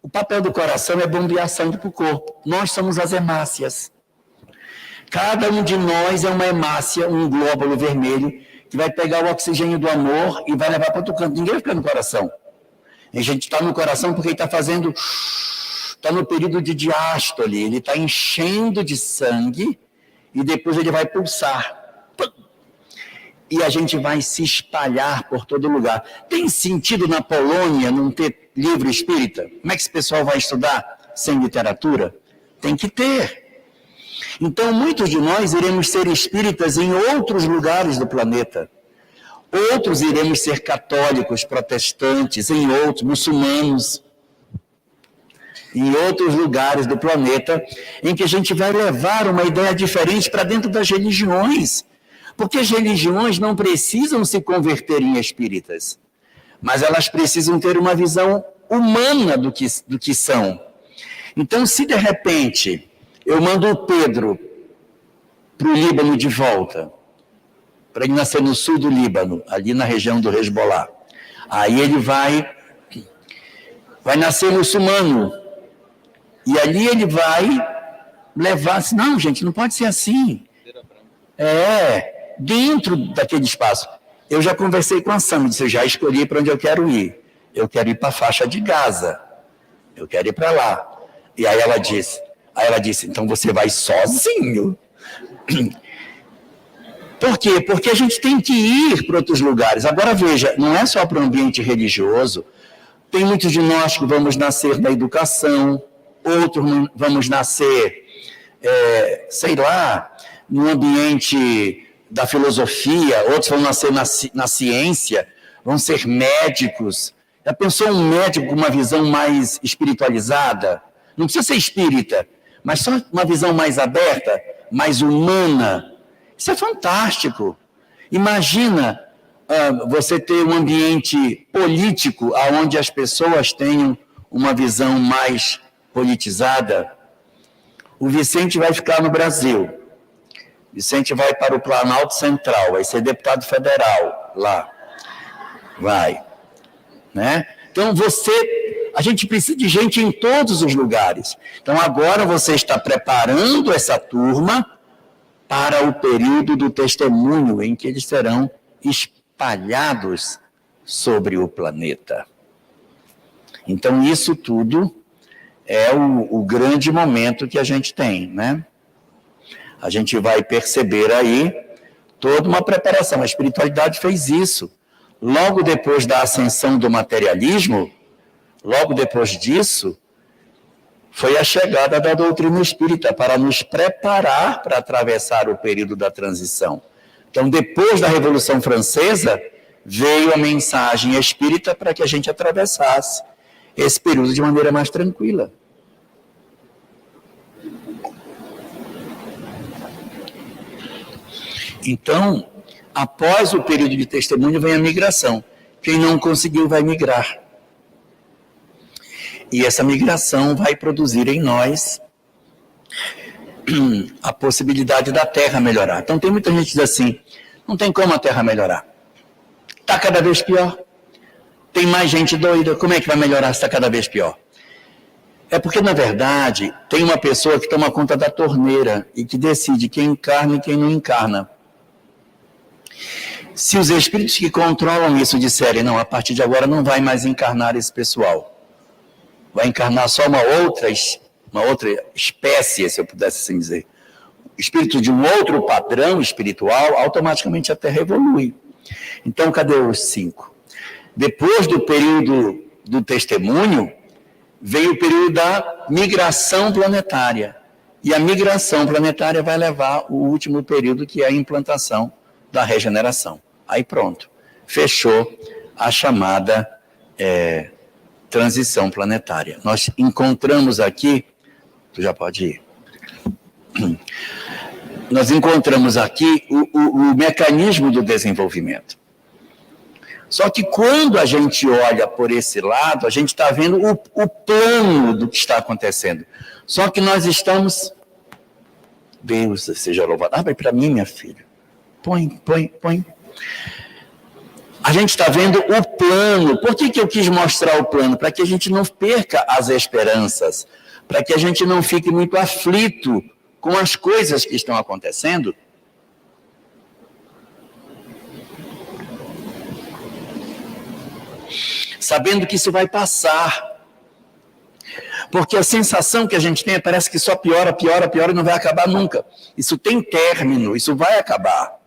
O papel do coração é bombear sangue para o corpo. Nós somos as hemácias. Cada um de nós é uma hemácia, um glóbulo vermelho, que vai pegar o oxigênio do amor e vai levar para outro canto. Ninguém fica no coração. A gente está no coração porque ele está fazendo... Está no período de diástole. Ele está enchendo de sangue e depois ele vai pulsar. E a gente vai se espalhar por todo lugar. Tem sentido na Polônia não ter livro espírita? Como é que esse pessoal vai estudar sem literatura? Tem que ter. Então, muitos de nós iremos ser espíritas em outros lugares do planeta. Outros iremos ser católicos, protestantes, em outros, muçulmanos, em outros lugares do planeta, em que a gente vai levar uma ideia diferente para dentro das religiões. Porque as religiões não precisam se converter em espíritas, mas elas precisam ter uma visão humana do que são. Então, se de repente eu mando o Pedro para o Líbano de volta, para ele nascer no sul do Líbano, ali na região do Hezbollah, aí ele vai nascer muçulmano, e ali ele vai levar assim, não, gente, não pode ser assim. Dentro daquele espaço. Eu já conversei com a Sam, disse, eu já escolhi para onde eu quero ir. Eu quero ir para a faixa de Gaza. Eu quero ir para lá. E aí ela disse, então você vai sozinho. Por quê? Porque a gente tem que ir para outros lugares. Agora veja, não é só para o ambiente religioso. Tem muitos de nós que vamos nascer da educação, outros vamos nascer, no ambiente da filosofia, outros vão nascer na ciência, vão ser médicos. Já pensou um médico com uma visão mais espiritualizada? Não precisa ser espírita, mas só uma visão mais aberta, mais humana. Isso é fantástico. Imagina você ter um ambiente político onde as pessoas tenham uma visão mais politizada. O Vicente vai ficar no Brasil. Vicente vai para o Planalto Central, vai ser deputado federal lá. Vai. Né? Então, a gente precisa de gente em todos os lugares. Então, agora você está preparando essa turma para o período do testemunho, em que eles serão espalhados sobre o planeta. Então, isso tudo é o grande momento que a gente tem, né? A gente vai perceber aí toda uma preparação. A espiritualidade fez isso. Logo depois da ascensão do materialismo, logo depois disso, foi a chegada da doutrina espírita para nos preparar para atravessar o período da transição. Então, depois da Revolução Francesa, veio a mensagem espírita para que a gente atravessasse esse período de maneira mais tranquila. Então, após o período de testemunho, vem a migração. Quem não conseguiu vai migrar. E essa migração vai produzir em nós a possibilidade da Terra melhorar. Então, tem muita gente que diz assim, não tem como a Terra melhorar. Está cada vez pior. Tem mais gente doida. Como é que vai melhorar se está cada vez pior? É porque, na verdade, tem uma pessoa que toma conta da torneira e que decide quem encarna e quem não encarna. Se os espíritos que controlam isso disserem, não, a partir de agora não vai mais encarnar esse pessoal, vai encarnar só uma outra espécie, se eu pudesse assim dizer, espírito de um outro padrão espiritual, automaticamente a Terra evolui. Então, cadê os 5? Depois do período do testemunho, veio o período da migração planetária. E a migração planetária vai levar o último período, que é a implantação da regeneração. Aí pronto, fechou a chamada transição planetária. Nós encontramos aqui, tu já pode ir, nós encontramos aqui o mecanismo do desenvolvimento. Só que quando a gente olha por esse lado, a gente está vendo o plano do que está acontecendo. Só que nós estamos... Deus seja louvado. Abre para mim, minha filha. Põe. A gente está vendo o plano. Por que eu quis mostrar o plano? Para que a gente não perca as esperanças. Para que a gente não fique muito aflito com as coisas que estão acontecendo. Sabendo que isso vai passar. Porque a sensação que a gente tem parece que só piora e não vai acabar nunca. Isso tem término, isso vai acabar.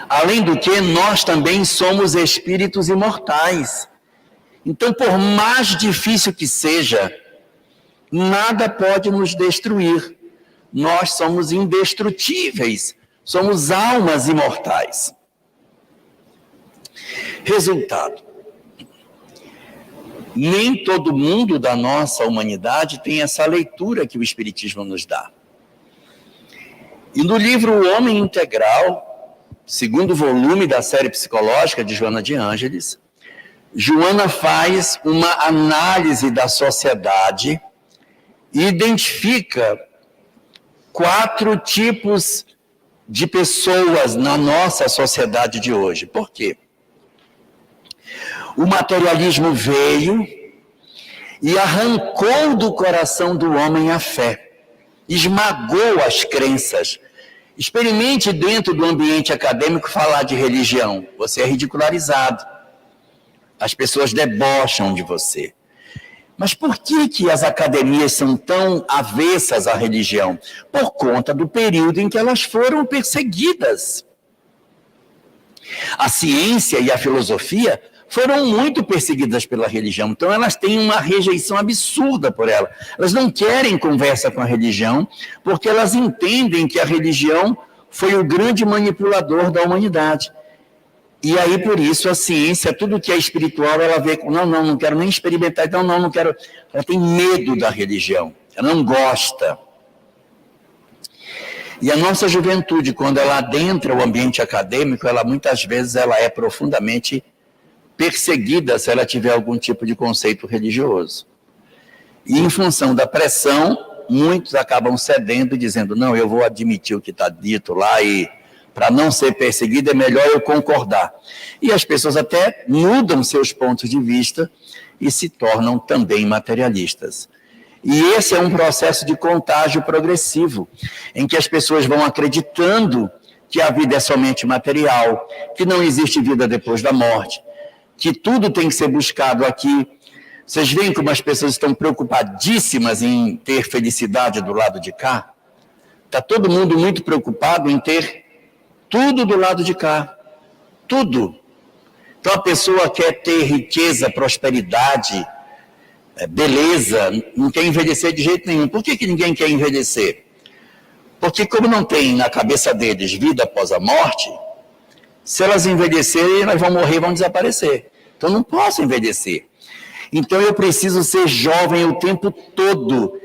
Além do que, nós também somos espíritos imortais. Então, por mais difícil que seja, nada pode nos destruir. Nós somos indestrutíveis, somos almas imortais. Resultado: nem todo mundo da nossa humanidade tem essa leitura que o Espiritismo nos dá. E no livro O Homem Integral, segundo volume da série psicológica de Joana de Ângeles, Joana faz uma análise da sociedade e identifica 4 tipos de pessoas na nossa sociedade de hoje. Por quê? O materialismo veio e arrancou do coração do homem a fé, esmagou as crenças. Experimente dentro do ambiente acadêmico falar de religião, você é ridicularizado. As pessoas debocham de você. Mas por que as academias são tão avessas à religião? Por conta do período em que elas foram perseguidas. A ciência e a filosofia foram muito perseguidas pela religião, então elas têm uma rejeição absurda por ela. Elas não querem conversa com a religião, porque elas entendem que a religião foi o grande manipulador da humanidade. E aí, por isso, a ciência, tudo que é espiritual, ela vê com, não quero nem experimentar, então não quero. Ela tem medo da religião, ela não gosta. E a nossa juventude, quando ela adentra o ambiente acadêmico, ela muitas vezes ela é profundamente perseguida se ela tiver algum tipo de conceito religioso. E em função da pressão, muitos acabam cedendo e dizendo, não, eu vou admitir o que está dito lá e para não ser perseguido é melhor eu concordar. E as pessoas até mudam seus pontos de vista e se tornam também materialistas. E esse é um processo de contágio progressivo, em que as pessoas vão acreditando que a vida é somente material, que não existe vida depois da morte, que tudo tem que ser buscado aqui. Vocês veem como as pessoas estão preocupadíssimas em ter felicidade do lado de cá? Está todo mundo muito preocupado em ter tudo do lado de cá. Tudo. Então a pessoa quer ter riqueza, prosperidade, beleza, não quer envelhecer de jeito nenhum. Por que ninguém quer envelhecer? Porque como não tem na cabeça deles vida após a morte, se elas envelhecerem, elas vão morrer, vão desaparecer. Então, não posso envelhecer. Então, eu preciso ser jovem o tempo todo.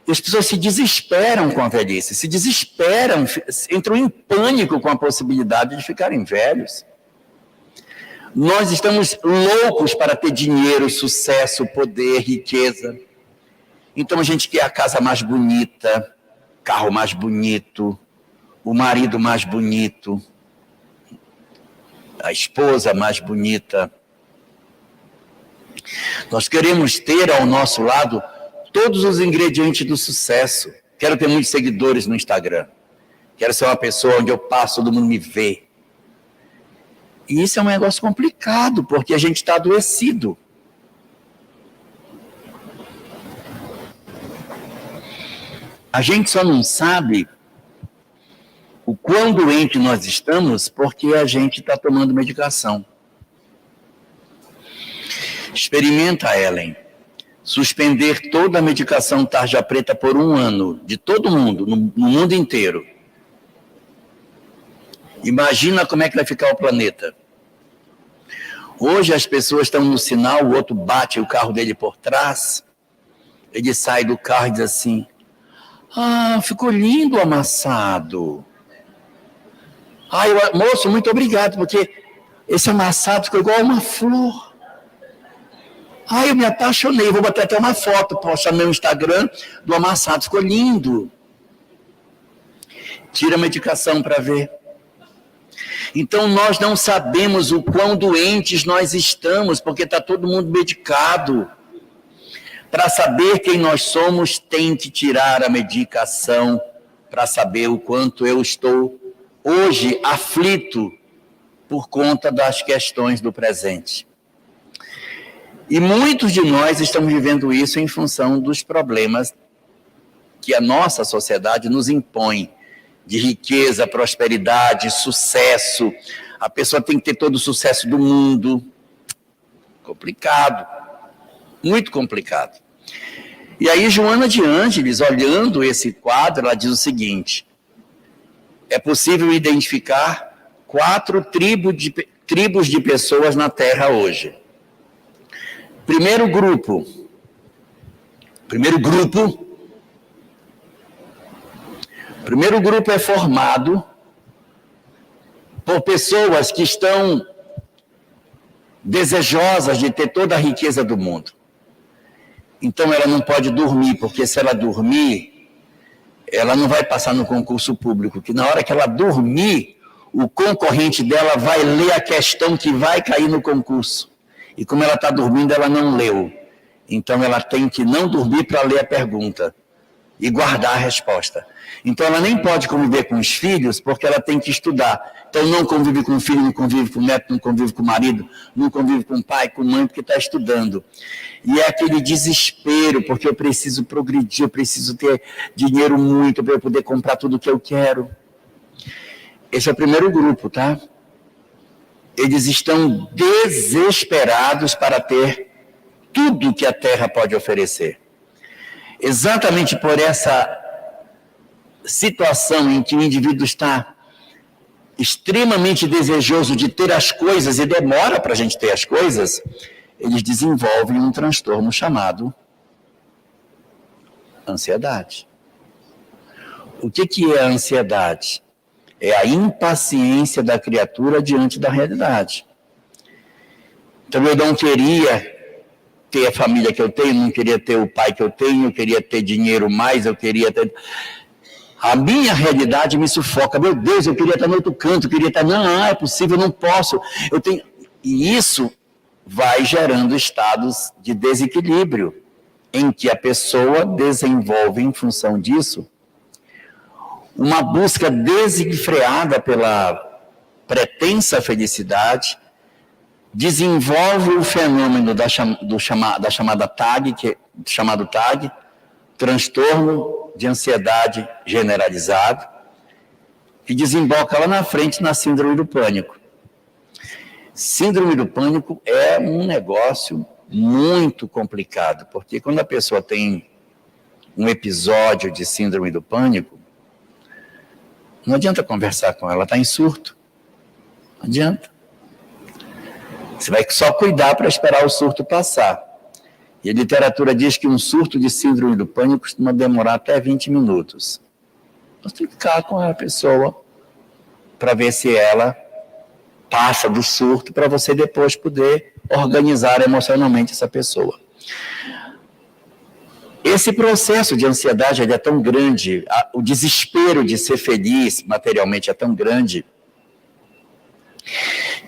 E as pessoas se desesperam com a velhice, se desesperam, entram em pânico com a possibilidade de ficarem velhos. Nós estamos loucos para ter dinheiro, sucesso, poder, riqueza. Então, a gente quer a casa mais bonita, carro mais bonito, o marido mais bonito, a esposa mais bonita. Nós queremos ter ao nosso lado todos os ingredientes do sucesso. Quero ter muitos seguidores no Instagram. Quero ser uma pessoa onde eu passo, todo mundo me vê. E isso é um negócio complicado, porque a gente está adoecido. A gente só não sabe o quão doente nós estamos porque a gente está tomando medicação. Experimenta, Ellen, suspender toda a medicação tarja preta por 1 ano, de todo mundo, no mundo inteiro. Imagina como é que vai ficar o planeta. Hoje as pessoas estão no sinal, o outro bate o carro dele por trás, ele sai do carro e diz assim, ficou lindo o amassado. Moço, muito obrigado, porque esse amassado ficou igual a uma flor. Eu me apaixonei, vou botar até uma foto, postar no meu Instagram do amassado, ficou lindo. Tira a medicação para ver. Então nós não sabemos o quão doentes nós estamos, porque está todo mundo medicado. Para saber quem nós somos, tem que tirar a medicação para saber o quanto eu estou hoje aflito por conta das questões do presente. E muitos de nós estamos vivendo isso em função dos problemas que a nossa sociedade nos impõe, de riqueza, prosperidade, sucesso. A pessoa tem que ter todo o sucesso do mundo. Complicado, muito complicado. E aí Joana de Ângeles, olhando esse quadro, ela diz o seguinte: é possível identificar 4 tribos de pessoas na Terra hoje. Primeiro grupo é formado por pessoas que estão desejosas de ter toda a riqueza do mundo. Então ela não pode dormir, porque se ela dormir, ela não vai passar no concurso público, que na hora que ela dormir, o concorrente dela vai ler a questão que vai cair no concurso. E como ela está dormindo, ela não leu. Então ela tem que não dormir para ler a pergunta e guardar a resposta. Então ela nem pode conviver com os filhos, porque ela tem que estudar. Então não convive com o filho, não convive com o neto, não convive com o marido, não convive com o pai, com a mãe, porque está estudando. E é aquele desespero, porque eu preciso progredir, eu preciso ter dinheiro muito para eu poder comprar tudo o que eu quero. Esse é o primeiro grupo, tá? Eles estão desesperados para ter tudo que a Terra pode oferecer. Exatamente por essa situação em que o indivíduo está extremamente desejoso de ter as coisas e demora para a gente ter as coisas, eles desenvolvem um transtorno chamado ansiedade. O que é a ansiedade? É a impaciência da criatura diante da realidade. Então eu não queria ter a família que eu tenho, não queria ter o pai que eu tenho, eu queria ter dinheiro mais, eu queria ter... A minha realidade me sufoca. Meu Deus, eu queria estar no outro canto, eu queria estar... Não, é possível, eu não posso. Eu tenho... E isso vai gerando estados de desequilíbrio, em que a pessoa desenvolve, em função disso, uma busca desenfreada pela pretensa felicidade, desenvolve o fenômeno da chamada TAG, chamado TAG, transtorno de ansiedade generalizado, que desemboca lá na frente na síndrome do pânico. Síndrome do pânico é um negócio muito complicado, porque quando a pessoa tem um episódio de síndrome do pânico, não adianta conversar com ela, ela está em surto. Não adianta. Você vai só cuidar para esperar o surto passar. E a literatura diz que um surto de síndrome do pânico costuma demorar até 20 minutos. Você tem que ficar com a pessoa para ver se ela passa do surto, para você depois poder organizar emocionalmente essa pessoa. Esse processo de ansiedade ele é tão grande, o desespero de ser feliz materialmente é tão grande,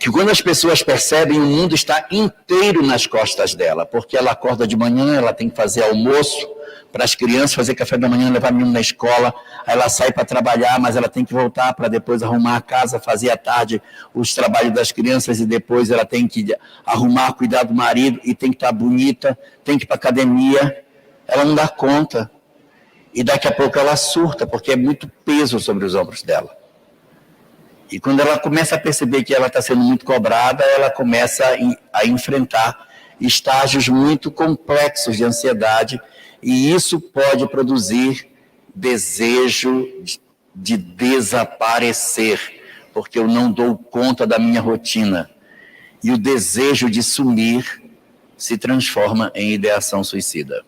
que quando as pessoas percebem, o mundo está inteiro nas costas dela, porque ela acorda de manhã, ela tem que fazer almoço para as crianças, fazer café da manhã, levar o menino na escola, aí ela sai para trabalhar, mas ela tem que voltar para depois arrumar a casa, fazer à tarde os trabalhos das crianças e depois ela tem que arrumar, cuidar do marido e tem que estar bonita, tem que ir para a academia, ela não dá conta e daqui a pouco ela surta, porque é muito peso sobre os ombros dela. E quando ela começa a perceber que ela está sendo muito cobrada, ela começa a enfrentar estágios muito complexos de ansiedade, e isso pode produzir desejo de desaparecer, porque eu não dou conta da minha rotina. E o desejo de sumir se transforma em ideação suicida.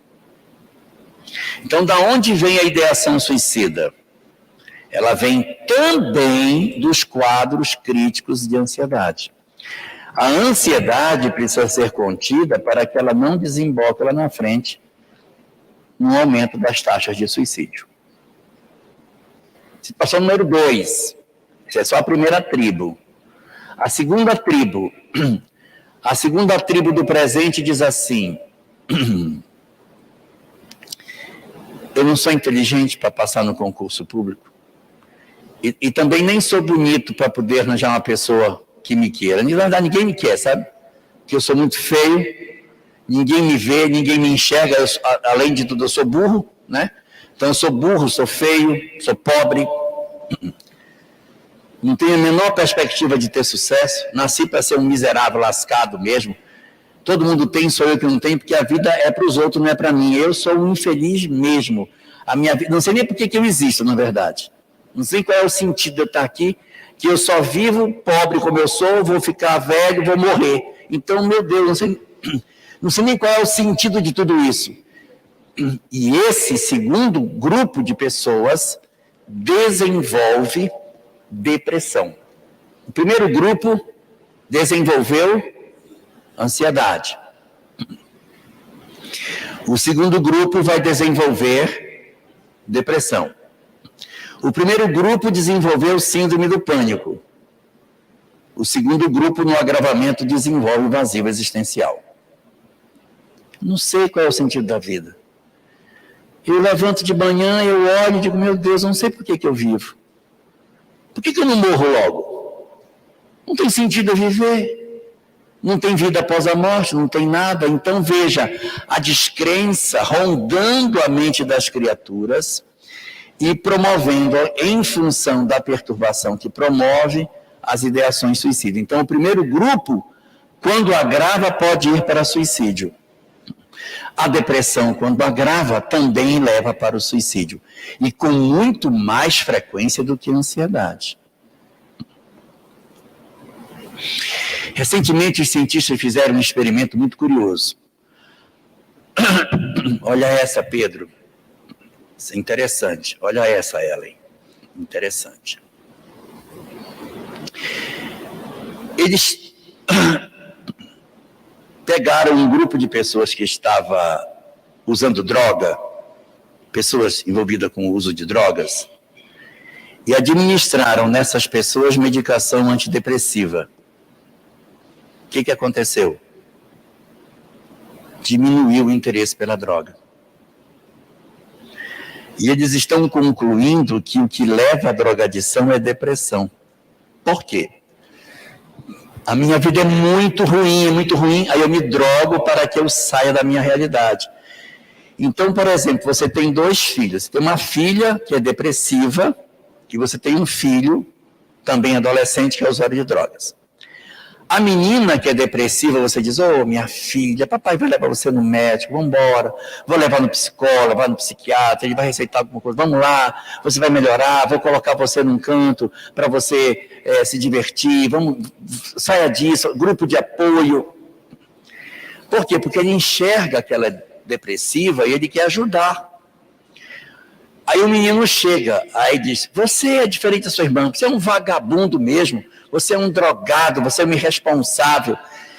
Então, da onde vem a ideação suicida? Ela vem também dos quadros críticos de ansiedade. A ansiedade precisa ser contida para que ela não desemboque lá na frente no aumento das taxas de suicídio. Situação número 2. Essa é só a primeira tribo. A segunda tribo do presente diz assim: eu não sou inteligente para passar no concurso público. E também nem sou bonito para poder arranjar uma pessoa que me queira. Na verdade, ninguém me quer, sabe? Porque eu sou muito feio, ninguém me vê, ninguém me enxerga. Além de tudo, eu sou burro, né? Então, eu sou burro, sou feio, sou pobre. Não tenho a menor perspectiva de ter sucesso. Nasci para ser um miserável lascado mesmo. todo mundo tem, sou eu que não tenho, porque a vida é para os outros, não é para mim. Eu sou um infeliz mesmo. A minha vida, não sei nem por que eu existo, na verdade. Não sei qual é o sentido de eu estar aqui, que eu só vivo pobre como eu sou, vou ficar velho, vou morrer. Então, meu Deus, não sei nem qual é o sentido de tudo isso. E esse segundo grupo de pessoas desenvolve depressão. O primeiro grupo desenvolveu ansiedade. O segundo grupo vai desenvolver depressão. O primeiro grupo desenvolveu síndrome do pânico. O segundo grupo, no agravamento, desenvolve vazio existencial. Não sei qual é o sentido da vida. Eu levanto de manhã, eu olho e digo, meu Deus, não sei por que eu vivo. Por que eu não morro logo? Não tem sentido eu viver. Não tem vida após a morte, não tem nada. Então, veja, a descrença rondando a mente das criaturas e promovendo, em função da perturbação que promove, as ideações suicidas. Então, o primeiro grupo, quando agrava, pode ir para suicídio. A depressão, quando agrava, também leva para o suicídio. E com muito mais frequência do que a ansiedade. Recentemente, os cientistas fizeram um experimento muito curioso. Olha essa, Pedro. Isso é interessante. Olha essa, Ellen. Interessante. Eles pegaram um grupo de pessoas que estava usando droga, pessoas envolvidas com o uso de drogas, e administraram nessas pessoas medicação antidepressiva. O que aconteceu? Diminuiu o interesse pela droga. E eles estão concluindo que o que leva à drogadição é depressão. Por quê? A minha vida é muito ruim, aí eu me drogo para que eu saia da minha realidade. Então, por exemplo, você tem 2 filhos. Você tem uma filha que é depressiva e você tem um filho, também adolescente, que é usuário de drogas. A menina que é depressiva, você diz, minha filha, papai vai levar você no médico, vamos embora, vou levar no psicólogo, vai no psiquiatra, ele vai receitar alguma coisa, vamos lá, você vai melhorar, vou colocar você num canto para você se divertir, saia disso, grupo de apoio. Por quê? Porque ele enxerga aquela depressiva e ele quer ajudar. Aí o menino chega, aí diz, você é diferente da sua irmã, você é um vagabundo mesmo, você é um drogado, você é um irresponsável.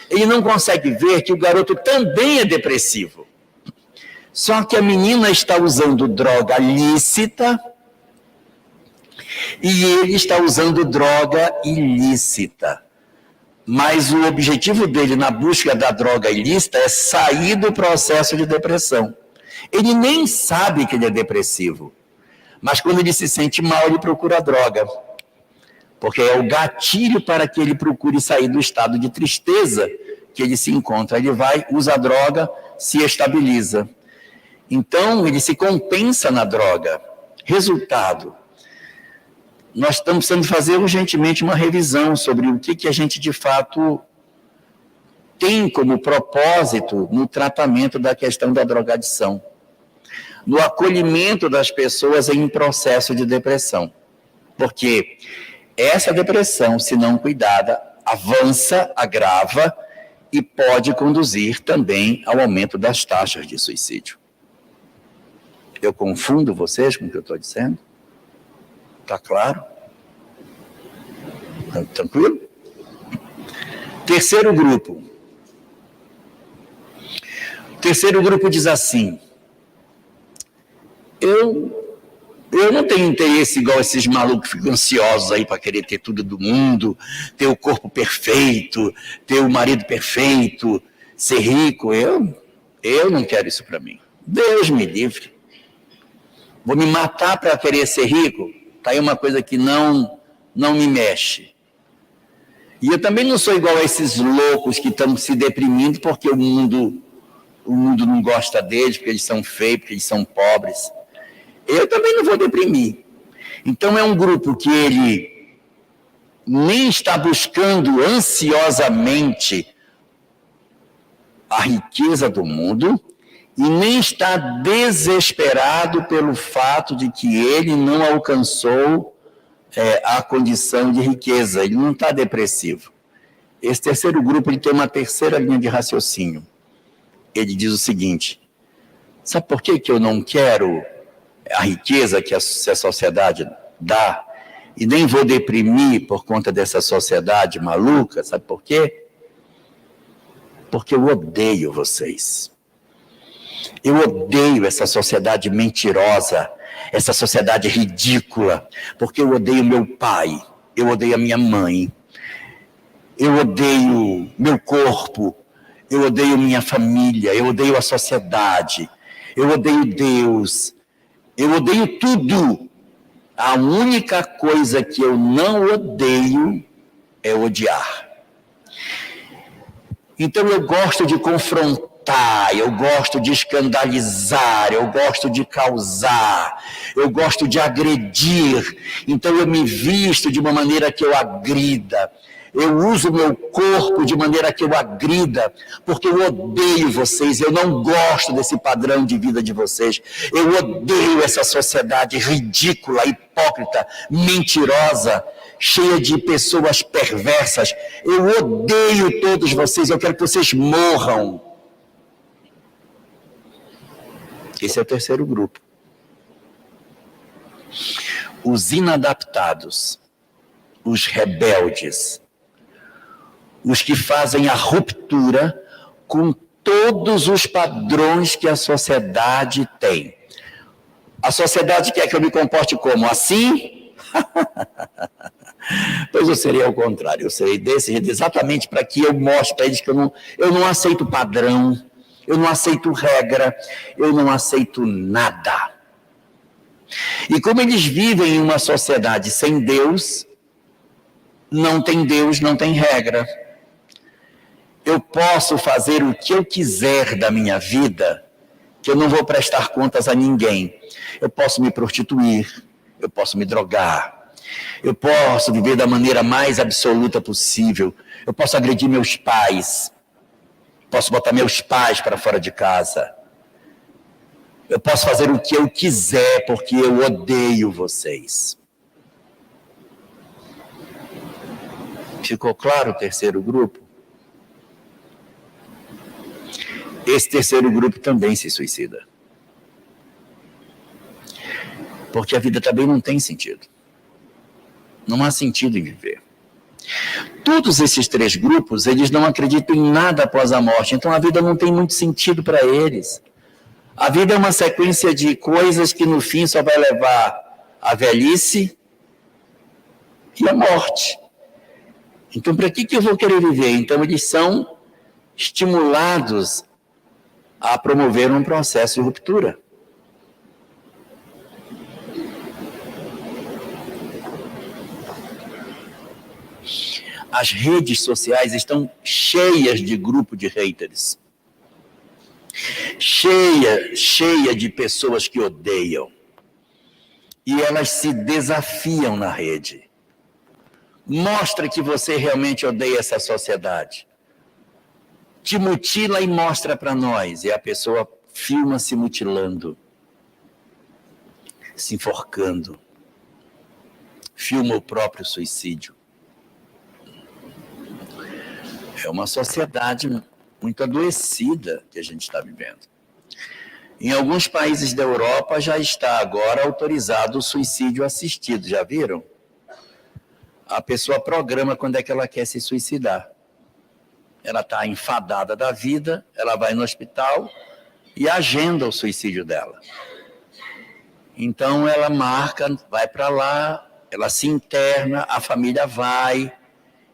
Ele não consegue ver que o garoto também é depressivo. Só que a menina está usando droga lícita e ele está usando droga ilícita. Mas o objetivo dele na busca da droga ilícita é sair do processo de depressão. Ele nem sabe que ele é depressivo. Mas quando ele se sente mal, ele procura a droga. Porque é o gatilho para que ele procure sair do estado de tristeza que ele se encontra. Ele vai, usa a droga, se estabiliza. Então, ele se compensa na droga. Resultado, nós estamos precisando fazer urgentemente uma revisão sobre o que a gente, de fato, tem como propósito no tratamento da questão da drogadição, no acolhimento das pessoas em processo de depressão. Porque essa depressão, se não cuidada, avança, agrava e pode conduzir também ao aumento das taxas de suicídio. Eu confundo vocês com o que eu estou dizendo? Está claro? Tranquilo? Terceiro grupo. O terceiro grupo diz assim, eu não tenho interesse igual esses malucos que ficam ansiosos aí para querer ter tudo do mundo, ter o corpo perfeito, ter o marido perfeito, ser rico. Eu não quero isso para mim. Deus me livre. Vou me matar para querer ser rico? Está aí uma coisa que não me mexe. E eu também não sou igual a esses loucos que estão se deprimindo porque o mundo não gosta deles, porque eles são feios, porque eles são pobres. Eu também não vou deprimir. Então é um grupo que ele nem está buscando ansiosamente a riqueza do mundo e nem está desesperado pelo fato de que ele não alcançou a condição de riqueza, ele não está depressivo. Esse terceiro grupo ele tem uma terceira linha de raciocínio. Ele diz o seguinte: sabe por que eu não quero a riqueza que a sociedade dá e nem vou deprimir por conta dessa sociedade maluca? Sabe por quê? Porque eu odeio vocês. Eu odeio essa sociedade mentirosa, essa sociedade ridícula, porque eu odeio meu pai, eu odeio a minha mãe, eu odeio meu corpo, eu odeio minha família, eu odeio a sociedade, eu odeio Deus, eu odeio tudo. A única coisa que eu não odeio é odiar. Então eu gosto de confrontar, eu gosto de escandalizar, eu gosto de causar, eu gosto de agredir. Então eu me visto de uma maneira que eu agrida. Eu uso meu corpo de maneira que eu agrida, porque eu odeio vocês, eu não gosto desse padrão de vida de vocês. Eu odeio essa sociedade ridícula, hipócrita, mentirosa, cheia de pessoas perversas. Eu odeio todos vocês, eu quero que vocês morram. Esse é o terceiro grupo. Os inadaptados, os rebeldes, os que fazem a ruptura com todos os padrões que a sociedade tem. A sociedade quer que eu me comporte como? Assim? Pois eu serei ao contrário, eu serei desse jeito, exatamente para que eu mostre para eles que eu não aceito padrão, eu não aceito regra, eu não aceito nada. E como eles vivem em uma sociedade sem Deus, não tem Deus, não tem regra. Eu posso fazer o que eu quiser da minha vida, que eu não vou prestar contas a ninguém. Eu posso me prostituir, eu posso me drogar, eu posso viver da maneira mais absoluta possível, eu posso agredir meus pais, posso botar meus pais para fora de casa, eu posso fazer o que eu quiser, porque eu odeio vocês. Ficou claro o terceiro grupo? Esse terceiro grupo também se suicida. Porque a vida também não tem sentido. Não há sentido em viver. Todos esses três grupos, eles não acreditam em nada após a morte, então a vida não tem muito sentido para eles. A vida é uma sequência de coisas que no fim só vai levar à velhice e à morte. Então, para que eu vou querer viver? Então, eles são estimulados a promover um processo de ruptura. As redes sociais estão cheias de grupo de haters. Cheia de pessoas que odeiam. E elas se desafiam na rede. Mostra que você realmente odeia essa sociedade. Te mutila e mostra para nós. E a pessoa filma se mutilando, se enforcando. Filma o próprio suicídio. É uma sociedade muito adoecida que a gente está vivendo. Em alguns países da Europa já está agora autorizado o suicídio assistido, já viram? A pessoa programa quando é que ela quer se suicidar. Ela está enfadada da vida, ela vai no hospital e agenda o suicídio dela. Então ela marca, vai para lá, ela se interna, a família vai,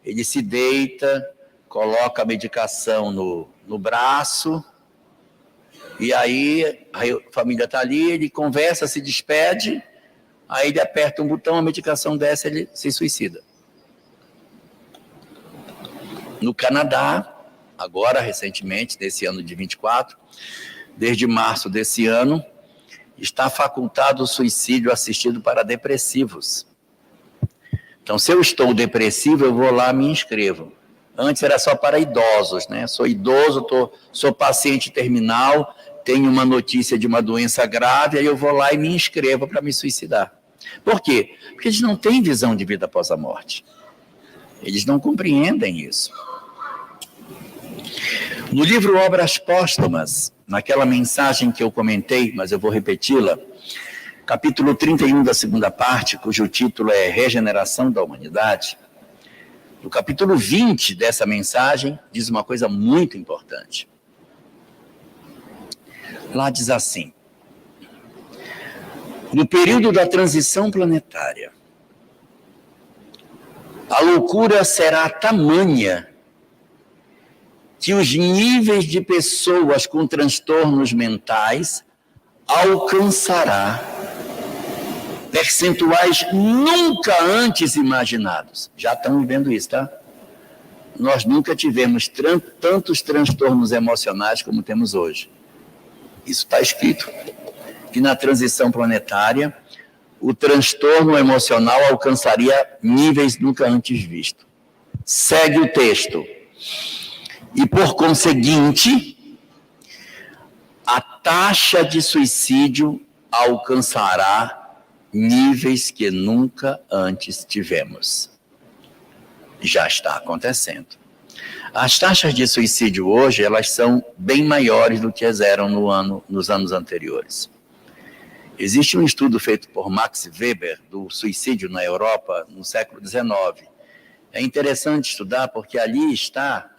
ele se deita, coloca a medicação no braço, e aí a família está ali, ele conversa, se despede, aí ele aperta um botão, a medicação desce, ele se suicida. No Canadá, agora recentemente, nesse ano de 24, desde março desse ano, está facultado o suicídio assistido para depressivos. Então, se eu estou depressivo, eu vou lá e me inscrevo. Antes era só para idosos, né? Sou idoso, sou paciente terminal, tenho uma notícia de uma doença grave, aí eu vou lá e me inscrevo para me suicidar. Por quê? Porque eles não têm visão de vida após a morte. Eles não compreendem isso. No livro Obras Póstumas, naquela mensagem que eu comentei, mas eu vou repeti-la, capítulo 31 da segunda parte, cujo título é Regeneração da Humanidade, no capítulo 20 dessa mensagem, diz uma coisa muito importante. Lá diz assim: no período da transição planetária, a loucura será tamanha que os níveis de pessoas com transtornos mentais alcançará percentuais nunca antes imaginados. Já estamos vendo isso, tá? Nós nunca tivemos tantos transtornos emocionais como temos hoje. Isso está escrito, que na transição planetária, o transtorno emocional alcançaria níveis nunca antes vistos. Segue o texto. E, por conseguinte, a taxa de suicídio alcançará níveis que nunca antes tivemos. Já está acontecendo. As taxas de suicídio hoje, elas são bem maiores do que as eram nos anos anteriores. Existe um estudo feito por Max Weber do suicídio na Europa no século XIX. É interessante estudar porque ali está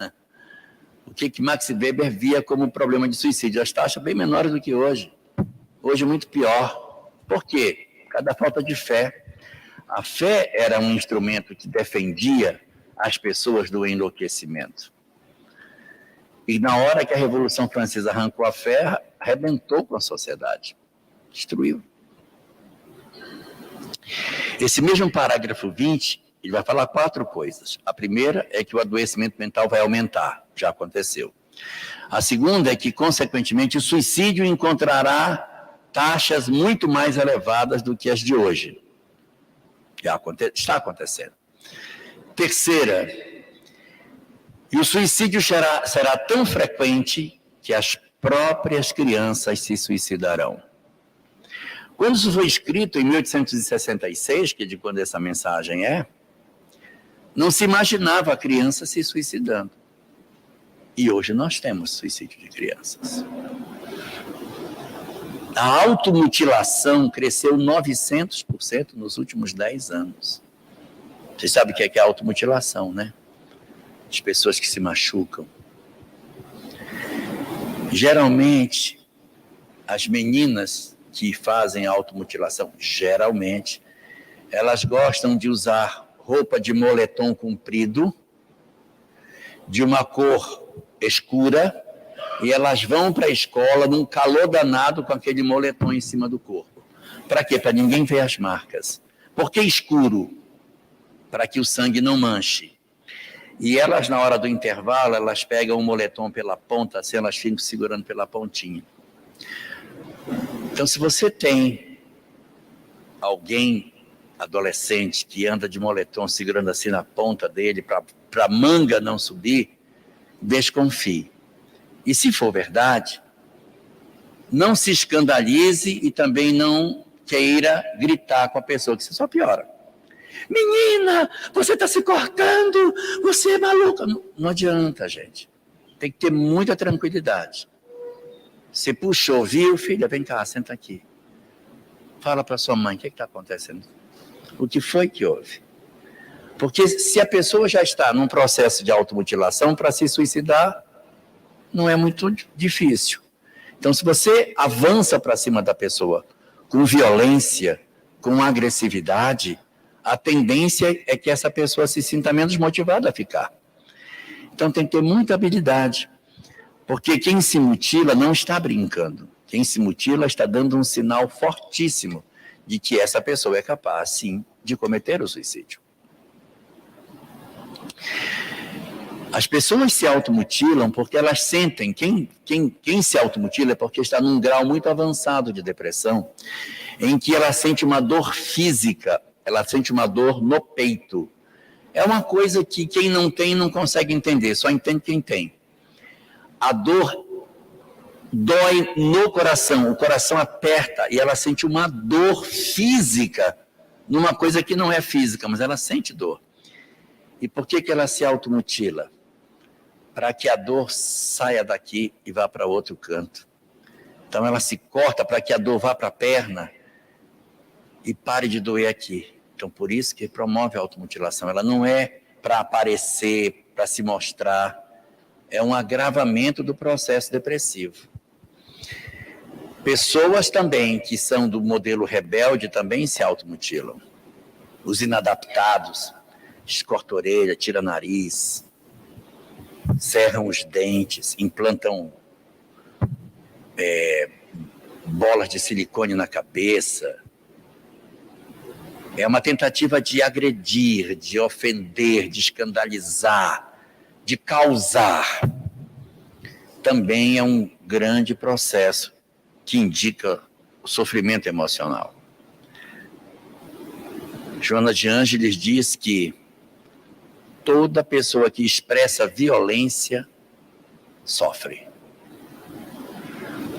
o que Max Weber via como problema de suicídio. As taxas bem menores do que hoje. Hoje muito pior. Por quê? Por causa da falta de fé. A fé era um instrumento que defendia as pessoas do enlouquecimento. E na hora que a Revolução Francesa arrancou a fé, arrebentou com a sociedade. Destruiu. Esse mesmo parágrafo 20, ele vai falar 4 coisas. A primeira é que o adoecimento mental vai aumentar. Já aconteceu. A segunda é que, consequentemente, o suicídio encontrará taxas muito mais elevadas do que as de hoje. Está acontecendo. Terceira, e o suicídio será tão frequente que as próprias crianças se suicidarão. Quando isso foi escrito em 1866, que é de quando essa mensagem é, não se imaginava a criança se suicidando. E hoje nós temos suicídio de crianças. A automutilação cresceu 900% nos últimos 10 anos. Vocês sabem o que é a automutilação, né? As pessoas que se machucam. Geralmente, as meninas que fazem automutilação, geralmente, elas gostam de usar roupa de moletom comprido, de uma cor escura, e elas vão para a escola num calor danado com aquele moletom em cima do corpo. Para quê? Para ninguém ver as marcas. Por que escuro? Para que o sangue não manche. E elas, na hora do intervalo, elas pegam o moletom pela ponta, assim, elas ficam segurando pela pontinha. Então, se você tem alguém adolescente que anda de moletom segurando assim na ponta dele para a manga não subir, desconfie. E se for verdade, não se escandalize e também não queira gritar com a pessoa, que você só piora. Menina, você está se cortando, você é maluca. Não adianta, gente. Tem que ter muita tranquilidade. Você puxou, viu, filha? Vem cá, senta aqui. Fala para sua mãe, o que está acontecendo? O que foi que houve? Porque se a pessoa já está num processo de automutilação, para se suicidar, não é muito difícil. Então, se você avança para cima da pessoa com violência, com agressividade, a tendência é que essa pessoa se sinta menos motivada a ficar. Então, tem que ter muita habilidade. Porque quem se mutila não está brincando. Quem se mutila está dando um sinal fortíssimo de que essa pessoa é capaz, sim, de cometer o suicídio. As pessoas se automutilam porque elas sentem, quem se automutila é porque está num grau muito avançado de depressão, em que ela sente uma dor física, ela sente uma dor no peito, É uma coisa que quem não tem não consegue entender, só entende quem tem. A dor dói no coração, o coração aperta e ela sente uma dor física numa coisa que não é física, mas ela sente dor. E por que ela se automutila? Para que a dor saia daqui e vá para outro canto. Então ela se corta para que a dor vá para a perna e pare de doer aqui. Então por isso que promove a automutilação. Ela não é para aparecer, para se mostrar. É um agravamento do processo depressivo. Pessoas também que são do modelo rebelde também se automutilam. Os inadaptados, corta a orelha, tira nariz, serram os dentes, implantam bolas de silicone na cabeça. É uma tentativa de agredir, de ofender, de escandalizar, de causar. Também é um grande processo que indica o sofrimento emocional. Joana de Ângeles diz que toda pessoa que expressa violência sofre.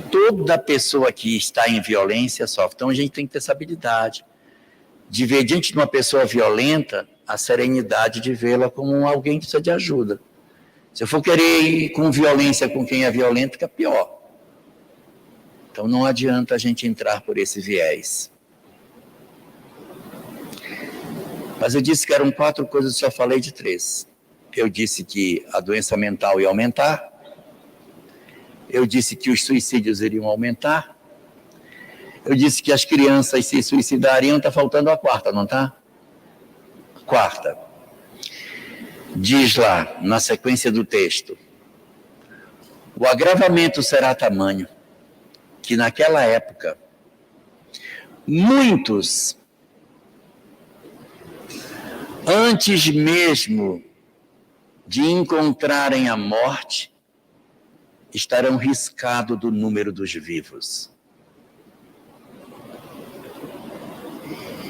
Toda pessoa que está em violência sofre. Então a gente tem que ter essa habilidade de ver diante de uma pessoa violenta a serenidade de vê-la como alguém que precisa de ajuda. Se eu for querer ir com violência com quem é violento, fica pior. Então não adianta a gente entrar por esse viés. Mas eu disse que eram 4 coisas, só falei de 3. Eu disse que a doença mental ia aumentar. Eu disse que os suicídios iriam aumentar. Eu disse que as crianças se suicidariam. Está faltando a 4ª, não está? 4ª. Diz lá, na sequência do texto, o agravamento será tamanho que naquela época muitos, antes mesmo de encontrarem a morte, estarão riscados do número dos vivos.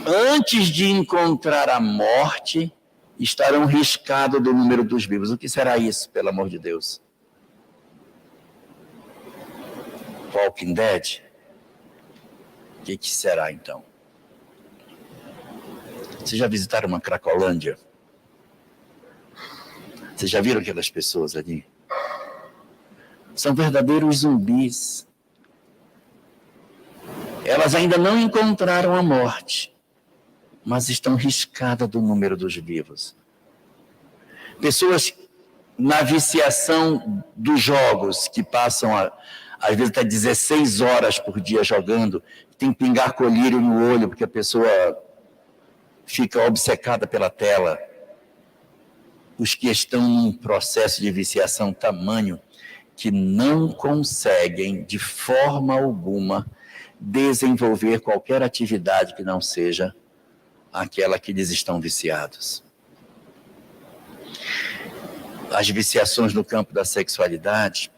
Antes de encontrar a morte, estarão riscados do número dos vivos. O que será isso, pelo amor de Deus? Walking Dead? O que será, então? Vocês já visitaram uma Cracolândia? Vocês já viram aquelas pessoas ali? São verdadeiros zumbis. Elas ainda não encontraram a morte, mas estão riscadas do número dos vivos. Pessoas na viciação dos jogos, que passam, às vezes, até 16 horas por dia jogando, tem que pingar colírio no olho, porque a pessoa fica obcecada pela tela. Os que estão num processo de viciação tamanho que não conseguem, de forma alguma, desenvolver qualquer atividade que não seja aquela que eles estão viciados. As viciações no campo da sexualidade,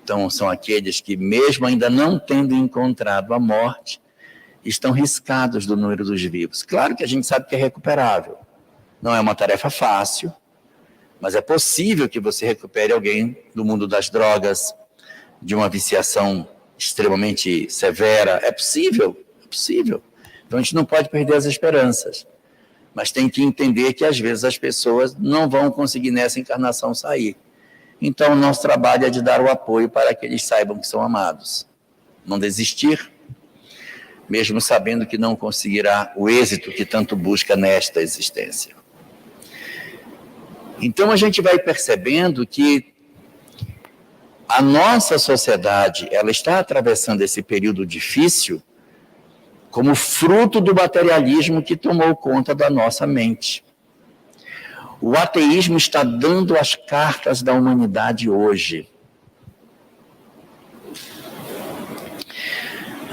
então, são aqueles que, mesmo ainda não tendo encontrado a morte, estão riscados do número dos vivos. Claro que a gente sabe que é recuperável. Não é uma tarefa fácil, mas é possível que você recupere alguém do mundo das drogas, de uma viciação extremamente severa. É possível, é possível. Então a gente não pode perder as esperanças. Mas tem que entender que às vezes as pessoas não vão conseguir nessa encarnação sair. Então o nosso trabalho é de dar o apoio para que eles saibam que são amados. Não desistir, mesmo sabendo que não conseguirá o êxito que tanto busca nesta existência. Então a gente vai percebendo que a nossa sociedade, ela está atravessando esse período difícil como fruto do materialismo que tomou conta da nossa mente. O ateísmo está dando as cartas da humanidade hoje.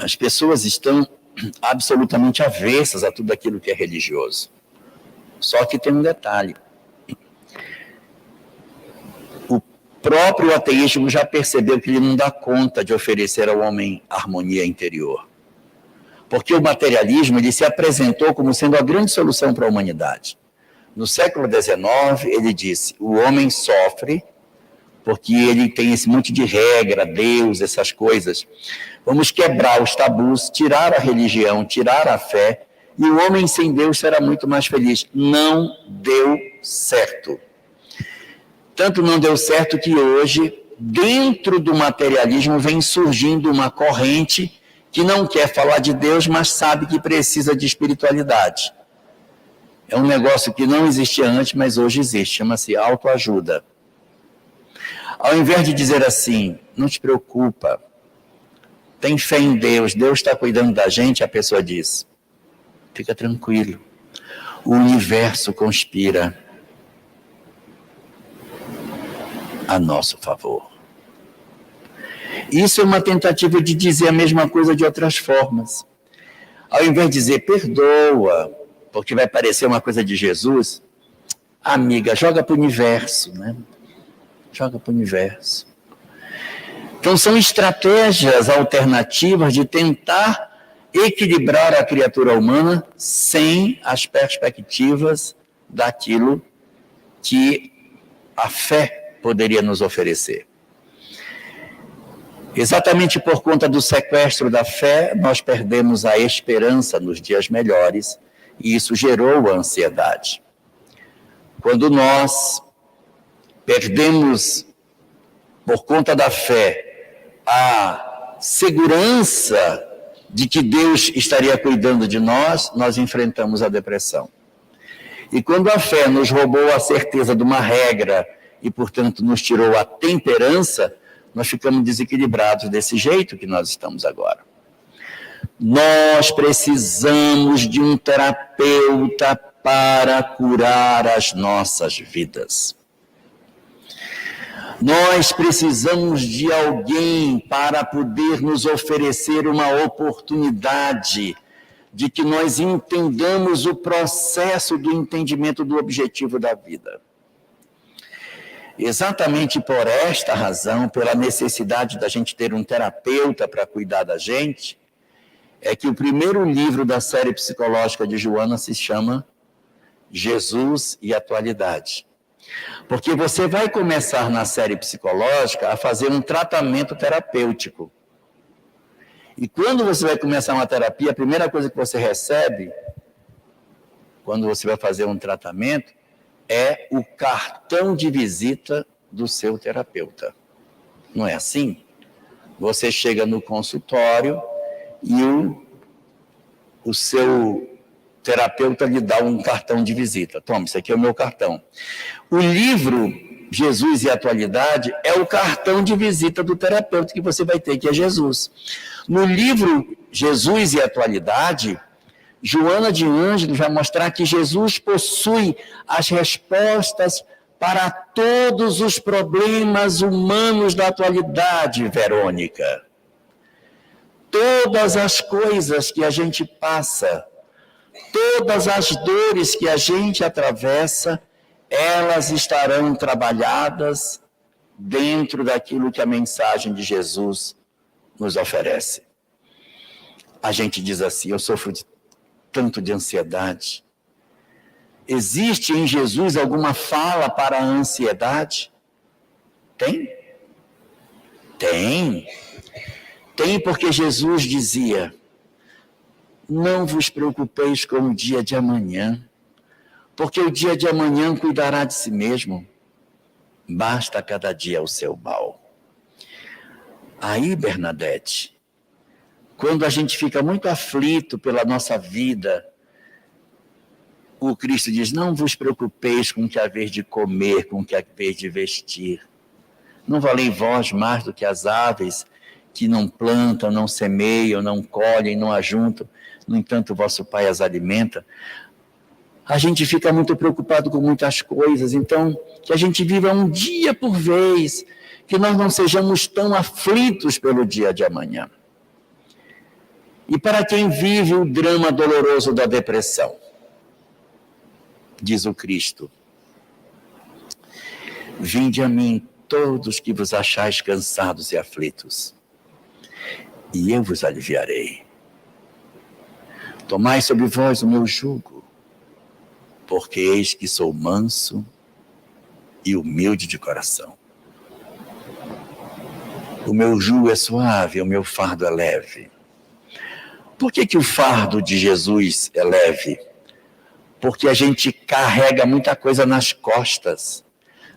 As pessoas estão absolutamente avessas a tudo aquilo que é religioso. Só que tem um detalhe. O próprio ateísmo já percebeu que ele não dá conta de oferecer ao homem harmonia interior. Porque o materialismo ele se apresentou como sendo a grande solução para a humanidade. No século XIX, ele disse, o homem sofre porque ele tem esse monte de regra, Deus, essas coisas. Vamos quebrar os tabus, tirar a religião, tirar a fé, e o homem sem Deus será muito mais feliz. Não deu certo. Tanto não deu certo que hoje, dentro do materialismo, vem surgindo uma corrente que não quer falar de Deus, mas sabe que precisa de espiritualidade. É um negócio que não existia antes, mas hoje existe, chama-se autoajuda. Ao invés de dizer assim, não te preocupa, tem fé em Deus, Deus está cuidando da gente, a pessoa diz, fica tranquilo, o universo conspira a nosso favor. Isso é uma tentativa de dizer a mesma coisa de outras formas. Ao invés de dizer, perdoa, porque vai parecer uma coisa de Jesus, amiga, joga para o universo, né? Joga para o universo. Então, são estratégias alternativas de tentar equilibrar a criatura humana sem as perspectivas daquilo que a fé poderia nos oferecer. Exatamente por conta do sequestro da fé, nós perdemos a esperança nos dias melhores e isso gerou a ansiedade. Quando nós perdemos, por conta da fé, a segurança de que Deus estaria cuidando de nós, nós enfrentamos a depressão. E quando a fé nos roubou a certeza de uma regra e, portanto, nos tirou a temperança, nós ficamos desequilibrados desse jeito que nós estamos agora. Nós precisamos de um terapeuta para curar as nossas vidas. Nós precisamos de alguém para poder nos oferecer uma oportunidade de que nós entendamos o processo do entendimento do objetivo da vida. Exatamente por esta razão, pela necessidade da gente ter um terapeuta para cuidar da gente, é que o primeiro livro da série psicológica de Joana se chama Jesus e Atualidade. Porque você vai começar na série psicológica a fazer um tratamento terapêutico. E quando você vai começar uma terapia, a primeira coisa que você recebe, quando você vai fazer um tratamento, é o cartão de visita do seu terapeuta. Não é assim? Você chega no consultório e o seu terapeuta lhe dá um cartão de visita. Toma, isso aqui é o meu cartão. O livro Jesus e Atualidade é o cartão de visita do terapeuta que você vai ter, que é Jesus. No livro Jesus e Atualidade, Joana de Ângeles vai mostrar que Jesus possui as respostas para todos os problemas humanos da atualidade, Verônica. Todas as coisas que a gente passa, todas as dores que a gente atravessa, elas estarão trabalhadas dentro daquilo que a mensagem de Jesus nos oferece. A gente diz assim, eu sofro tanto de ansiedade. Existe em Jesus alguma fala para a ansiedade? Tem? Tem. Tem porque Jesus dizia, não vos preocupeis com o dia de amanhã, porque o dia de amanhã cuidará de si mesmo. Basta cada dia o seu mal. Aí, Bernadette, quando a gente fica muito aflito pela nossa vida, o Cristo diz, não vos preocupeis com o que haver de comer, com o que haver de vestir. Não valei vós mais do que as aves que não plantam, não semeiam, não colhem, não ajuntam, no entanto o vosso Pai as alimenta. A gente fica muito preocupado com muitas coisas, então que a gente viva um dia por vez, que nós não sejamos tão aflitos pelo dia de amanhã. E para quem vive o drama doloroso da depressão, diz o Cristo, vinde a mim todos que vos achais cansados e aflitos, e eu vos aliviarei. Tomai sobre vós o meu jugo porque eis que sou manso e humilde de coração. O meu jugo é suave, o meu fardo é leve. Por que o fardo de Jesus é leve? Porque a gente carrega muita coisa nas costas.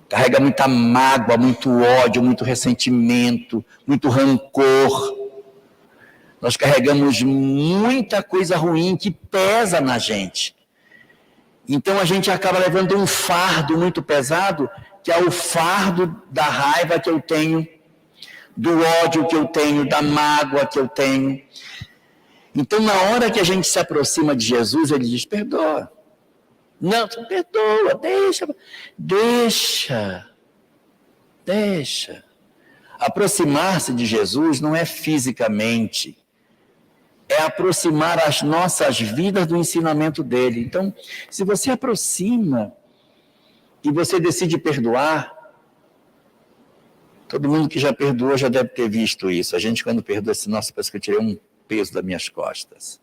Carrega muita mágoa, muito ódio, muito ressentimento, muito rancor. Nós carregamos muita coisa ruim que pesa na gente. Então a gente acaba levando um fardo muito pesado, que é o fardo da raiva que eu tenho, do ódio que eu tenho, da mágoa que eu tenho. Então na hora que a gente se aproxima de Jesus, ele diz, perdoa. Não, perdoa, deixa. Aproximar-se de Jesus não é fisicamente, é aproximar as nossas vidas do ensinamento dele. Então, se você aproxima e você decide perdoar, todo mundo que já perdoou já deve ter visto isso. A gente, quando perdoa, assim, nossa, parece que eu tirei um peso das minhas costas.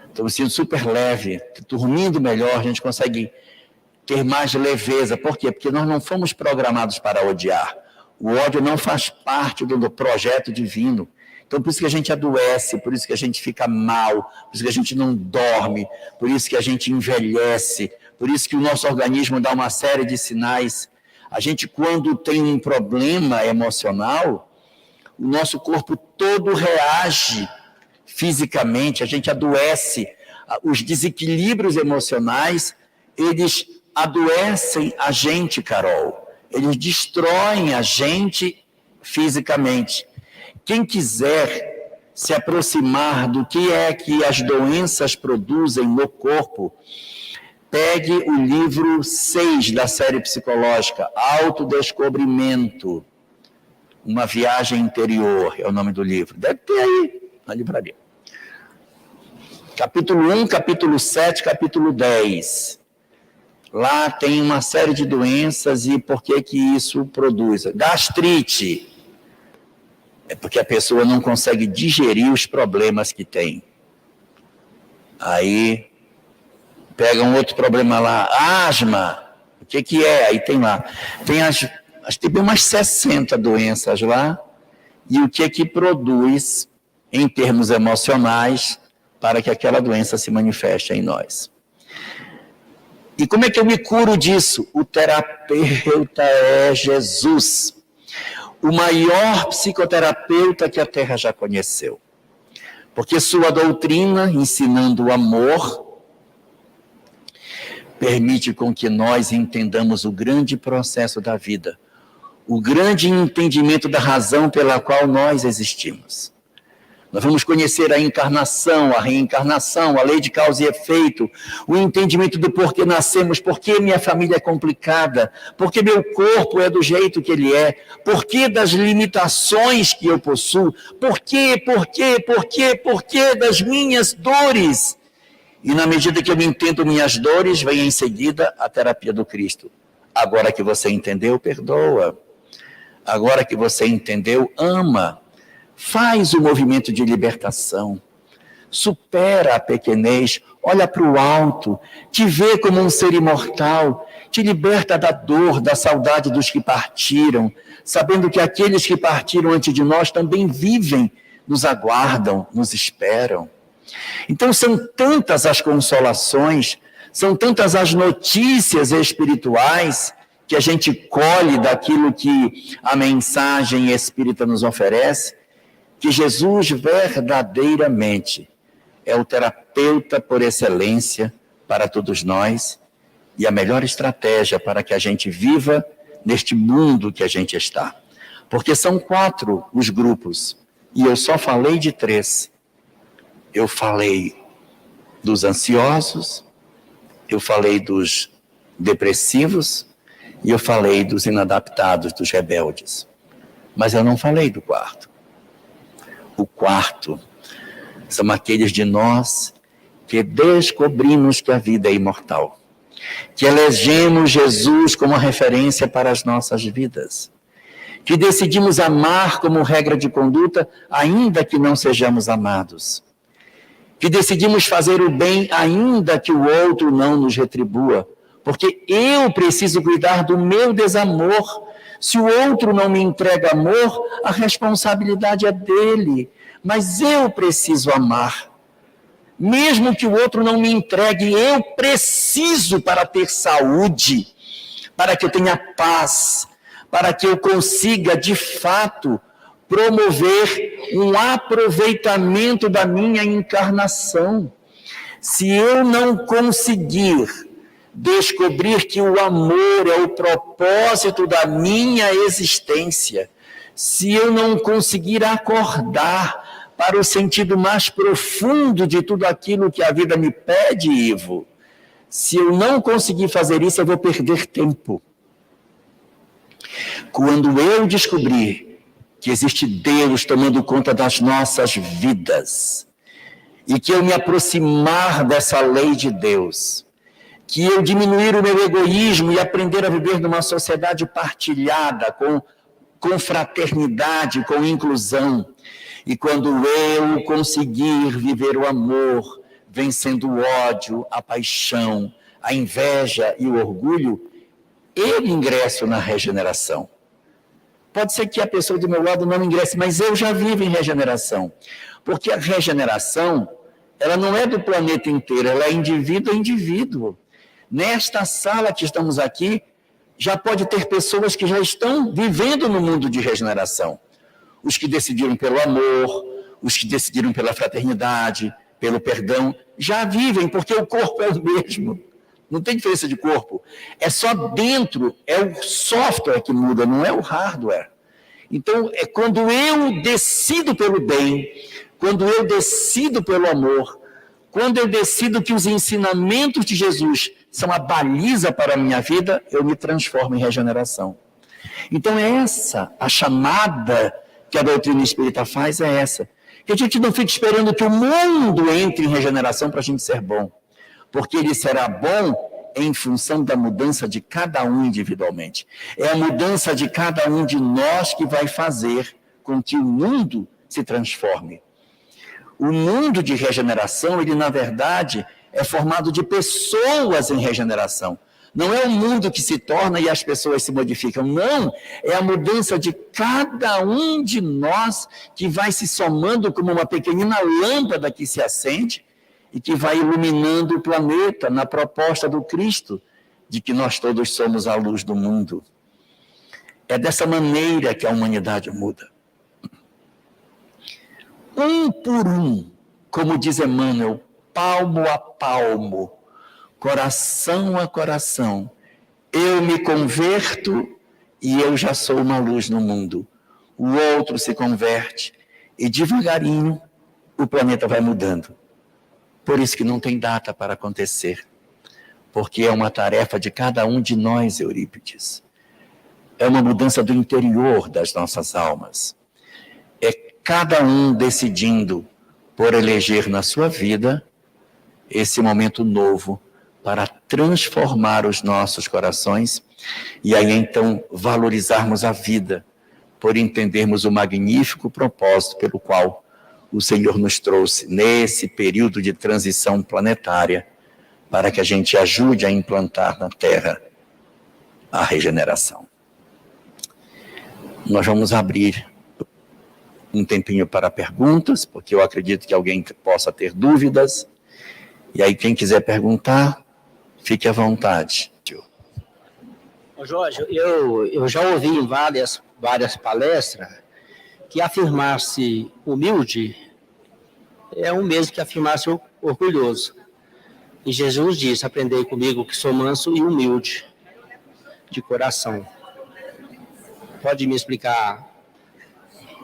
Estou me sentindo super leve, dormindo melhor, a gente consegue ter mais leveza. Por quê? Porque nós não fomos programados para odiar. O ódio não faz parte do projeto divino. Então, por isso que a gente adoece, por isso que a gente fica mal, por isso que a gente não dorme, por isso que a gente envelhece, por isso que o nosso organismo dá uma série de sinais. A gente, quando tem um problema emocional, o nosso corpo todo reage fisicamente, a gente adoece. Os desequilíbrios emocionais, eles adoecem a gente, Carol. Eles destroem a gente fisicamente. Quem quiser se aproximar do que é que as doenças produzem no corpo, pegue o livro 6 da série psicológica, Autodescobrimento, uma viagem interior, é o nome do livro. Deve ter aí na livraria. Capítulo 1, capítulo 7, capítulo 10. Lá tem uma série de doenças e por que isso produz. Gastrite. É porque a pessoa não consegue digerir os problemas que tem. Aí, pega um outro problema lá, asma, o que é? Aí tem lá, tem umas 60 doenças lá, e o que produz, em termos emocionais, para que aquela doença se manifeste em nós. E como é que eu me curo disso? O terapeuta é Jesus. O maior psicoterapeuta que a Terra já conheceu. Porque sua doutrina, ensinando o amor, permite com que nós entendamos o grande processo da vida, o grande entendimento da razão pela qual nós existimos. Nós vamos conhecer a encarnação, a reencarnação, a lei de causa e efeito, o entendimento do porquê nascemos, porquê minha família é complicada, porquê meu corpo é do jeito que ele é, porquê das limitações que eu possuo, porquê das minhas dores. E na medida que eu entendo minhas dores, vem em seguida a terapia do Cristo. Agora que você entendeu, perdoa. Agora que você entendeu, ama. Faz o movimento de libertação, supera a pequenez, olha para o alto, te vê como um ser imortal, te liberta da dor, da saudade dos que partiram, sabendo que aqueles que partiram antes de nós também vivem, nos aguardam, nos esperam. Então são tantas as consolações, são tantas as notícias espirituais que a gente colhe daquilo que a mensagem espírita nos oferece, que Jesus verdadeiramente é o terapeuta por excelência para todos nós e a melhor estratégia para que a gente viva neste mundo que a gente está. Porque são 4 os grupos e eu só falei de 3. Eu falei dos ansiosos, eu falei dos depressivos e eu falei dos inadaptados, dos rebeldes. Mas eu não falei do 4. O 4 são aqueles de nós que descobrimos que a vida é imortal, que elegemos Jesus como referência para as nossas vidas, que decidimos amar como regra de conduta, ainda que não sejamos amados, que decidimos fazer o bem ainda que o outro não nos retribua, porque eu preciso cuidar do meu desamor. Se o outro não me entrega amor, a responsabilidade é dele, mas eu preciso amar. Mesmo que o outro não me entregue, eu preciso para ter saúde, para que eu tenha paz, para que eu consiga, de fato, promover um aproveitamento da minha encarnação. Se eu não conseguir descobrir que o amor é o propósito da minha existência, se eu não conseguir acordar para o sentido mais profundo de tudo aquilo que a vida me pede, Ivo, se eu não conseguir fazer isso, eu vou perder tempo. Quando eu descobrir que existe Deus tomando conta das nossas vidas, e que eu me aproximar dessa lei de Deus, que eu diminuir o meu egoísmo e aprender a viver numa sociedade partilhada, com fraternidade, com inclusão, e quando eu conseguir viver o amor, vencendo o ódio, a paixão, a inveja e o orgulho, eu ingresso na regeneração. Pode ser que a pessoa do meu lado não ingresse, mas eu já vivo em regeneração. Porque a regeneração, ela não é do planeta inteiro, ela é indivíduo a indivíduo. Nesta sala que estamos aqui, já pode ter pessoas que já estão vivendo no mundo de regeneração. Os que decidiram pelo amor, os que decidiram pela fraternidade, pelo perdão, já vivem, porque o corpo é o mesmo. Não tem diferença de corpo. É só dentro, é o software que muda, não é o hardware. Então, é quando eu decido pelo bem, quando eu decido pelo amor, quando eu decido que os ensinamentos de Jesus são a baliza para a minha vida, eu me transformo em regeneração. Então, a chamada que a doutrina espírita faz é essa. Que a gente não fique esperando que o mundo entre em regeneração para a gente ser bom. Porque ele será bom em função da mudança de cada um individualmente. É a mudança de cada um de nós que vai fazer com que o mundo se transforme. O mundo de regeneração, ele na verdade é formado de pessoas em regeneração. Não é o mundo que se torna e as pessoas se modificam, não. É a mudança de cada um de nós que vai se somando como uma pequenina lâmpada que se acende e que vai iluminando o planeta na proposta do Cristo, de que nós todos somos a luz do mundo. É dessa maneira que a humanidade muda. Um por um, como diz Emmanuel, palmo a palmo, coração a coração, eu me converto e eu já sou uma luz no mundo. O outro se converte e devagarinho o planeta vai mudando. Por isso que não tem data para acontecer, porque é uma tarefa de cada um de nós, Eurípides. É uma mudança do interior das nossas almas. É cada um decidindo por eleger na sua vida esse momento novo para transformar os nossos corações e aí então valorizarmos a vida por entendermos o magnífico propósito pelo qual o Senhor nos trouxe nesse período de transição planetária para que a gente ajude a implantar na Terra a regeneração. Nós vamos abrir um tempinho para perguntas, porque eu acredito que alguém possa ter dúvidas. E aí, quem quiser perguntar, fique à vontade. Jorge, eu já ouvi em várias palestras que afirmar-se humilde é o mesmo que afirmar-se orgulhoso. E Jesus disse, aprendei comigo que sou manso e humilde de coração. Pode me explicar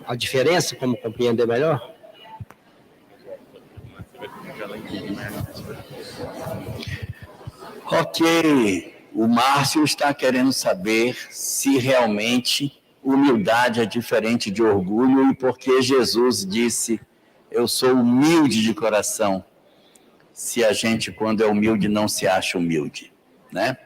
a diferença, como compreender melhor? Ok, o Márcio está querendo saber se realmente humildade é diferente de orgulho e por que Jesus disse, eu sou humilde de coração, se a gente, quando é humilde, não se acha humilde, né?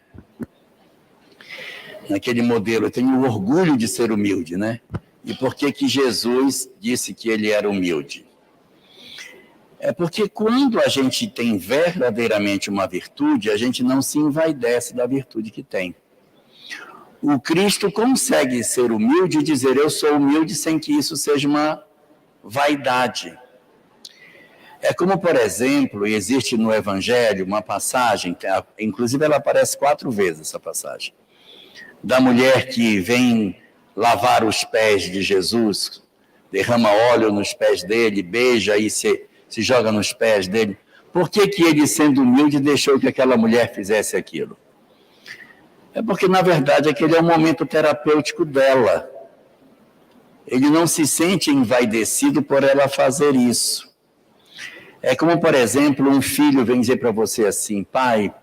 Naquele modelo, eu tenho orgulho de ser humilde, né? E por que Jesus disse que ele era humilde? É porque quando a gente tem verdadeiramente uma virtude, a gente não se envaidece da virtude que tem. O Cristo consegue ser humilde e dizer, eu sou humilde, sem que isso seja uma vaidade. É como, por exemplo, existe no Evangelho uma passagem, inclusive ela aparece 4 vezes, essa passagem, da mulher que vem lavar os pés de Jesus, derrama óleo nos pés dele, beija e se joga nos pés dele. Por que ele, sendo humilde, deixou que aquela mulher fizesse aquilo? É porque, na verdade, aquele é o momento terapêutico dela. Ele não se sente envaidecido por ela fazer isso. É como, por exemplo, um filho vem dizer para você assim, pai,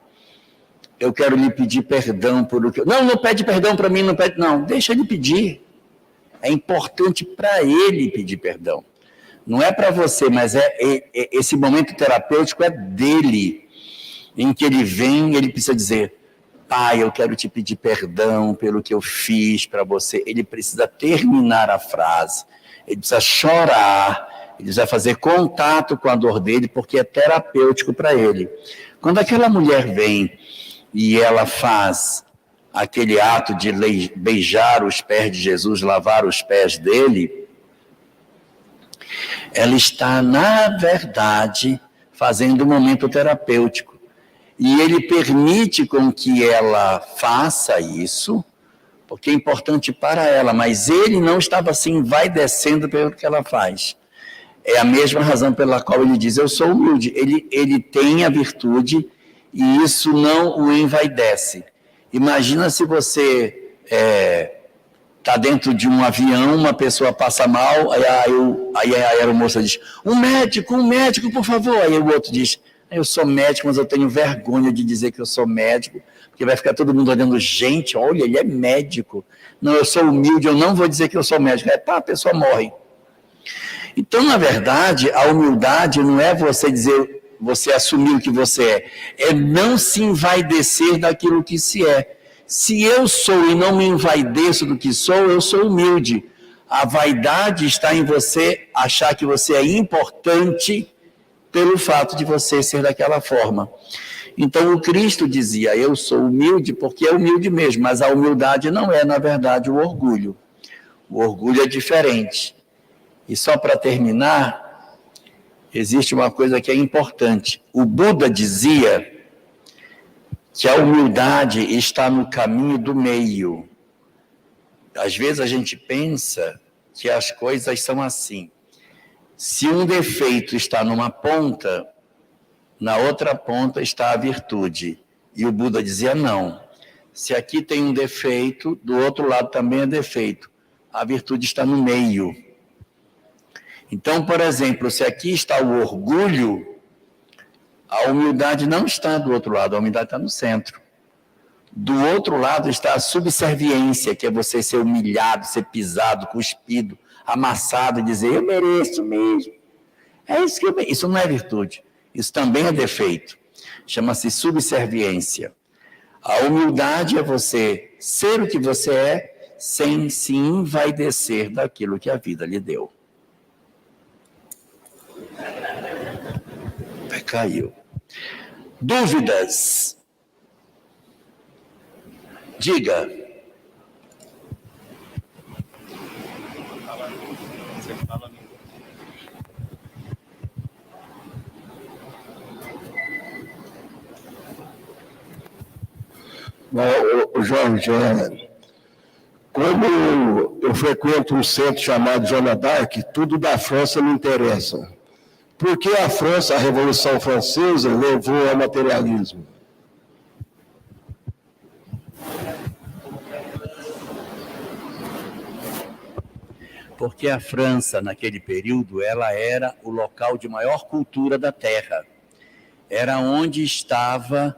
eu quero lhe pedir perdão por o que... Não pede perdão para mim, não, deixa ele pedir. É importante para ele pedir perdão. Não é para você, mas esse momento terapêutico é dele, em que ele vem, ele precisa dizer, pai, eu quero te pedir perdão pelo que eu fiz para você. Ele precisa terminar a frase, ele precisa chorar, ele precisa fazer contato com a dor dele, porque é terapêutico para ele. Quando aquela mulher vem e ela faz aquele ato de beijar os pés de Jesus, lavar os pés dele, ela está, na verdade, fazendo um momento terapêutico. E ele permite com que ela faça isso, porque é importante para ela, mas ele não estava assim, envaidecendo pelo que ela faz. É a mesma razão pela qual ele diz, eu sou humilde. Ele tem a virtude e isso não o envaidece. Imagina se você está dentro de um avião, uma pessoa passa mal, aí a aeromoça diz, um médico, por favor. Aí o outro diz, eu sou médico, mas eu tenho vergonha de dizer que eu sou médico, porque vai ficar todo mundo olhando, gente, olha, ele é médico. Não, eu sou humilde, eu não vou dizer que eu sou médico. A pessoa morre. Então, na verdade, a humildade não é você dizer, você assumir o que você é não se envaidecer daquilo que se é. Se eu sou e não me envaideço do que sou, eu sou humilde. A vaidade está em você achar que você é importante pelo fato de você ser daquela forma. Então, o Cristo dizia, eu sou humilde porque é humilde mesmo, mas a humildade não é, na verdade, o orgulho. O orgulho é diferente. E só para terminar, existe uma coisa que é importante. O Buda dizia que a humildade está no caminho do meio. Às vezes a gente pensa que as coisas são assim. Se um defeito está numa ponta, na outra ponta está a virtude. E o Buda dizia não. Se aqui tem um defeito, do outro lado também é defeito. A virtude está no meio. Então, por exemplo, se aqui está o orgulho, a humildade não está do outro lado, a humildade está no centro. Do outro lado está a subserviência, que é você ser humilhado, ser pisado, cuspido, amassado e dizer, eu mereço mesmo. É isso que eu mereço. Isso não é virtude, isso também é defeito. Chama-se subserviência. A humildade é você ser o que você é, sem se envaidecer daquilo que a vida lhe deu. Caiu. Dúvidas? Diga. Jorge, como eu frequento um centro chamado Joana d'Arc, tudo da França me interessa. Por que a França, a Revolução Francesa, levou ao materialismo? Porque a França, naquele período, ela era o local de maior cultura da Terra. Era onde estava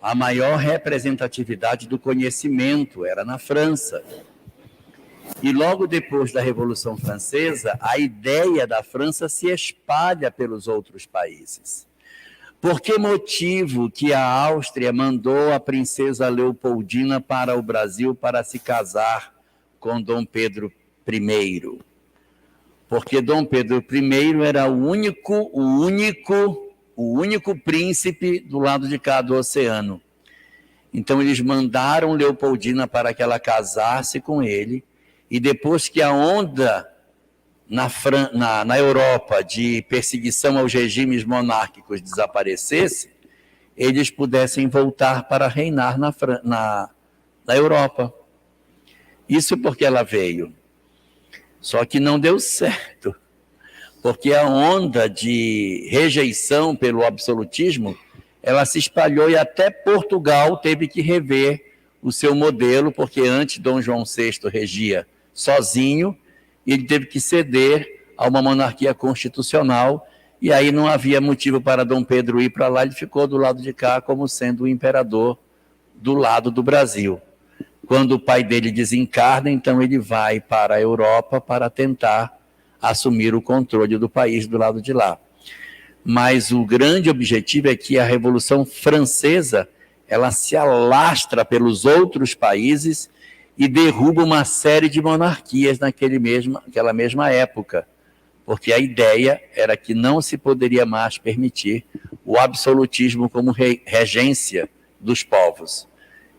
a maior representatividade do conhecimento, era na França. E logo depois da Revolução Francesa, a ideia da França se espalha pelos outros países. Por que motivo que a Áustria mandou a princesa Leopoldina para o Brasil para se casar com Dom Pedro I? porque Dom Pedro I era o único príncipe do lado de cá do oceano. Então eles mandaram Leopoldina para que ela casasse com ele, e depois que a onda na Europa de perseguição aos regimes monárquicos desaparecesse, eles pudessem voltar para reinar na Europa. Isso porque ela veio. Só que não deu certo, porque a onda de rejeição pelo absolutismo, ela se espalhou e até Portugal teve que rever o seu modelo, porque antes Dom João VI regia sozinho, e ele teve que ceder a uma monarquia constitucional, e aí não havia motivo para Dom Pedro ir para lá, ele ficou do lado de cá como sendo o imperador do lado do Brasil. Quando o pai dele desencarna, então ele vai para a Europa para tentar assumir o controle do país do lado de lá. Mas o grande objetivo é que a Revolução Francesa, ela se alastra pelos outros países e derruba uma série de monarquias naquela mesma época, porque a ideia era que não se poderia mais permitir o absolutismo como regência dos povos.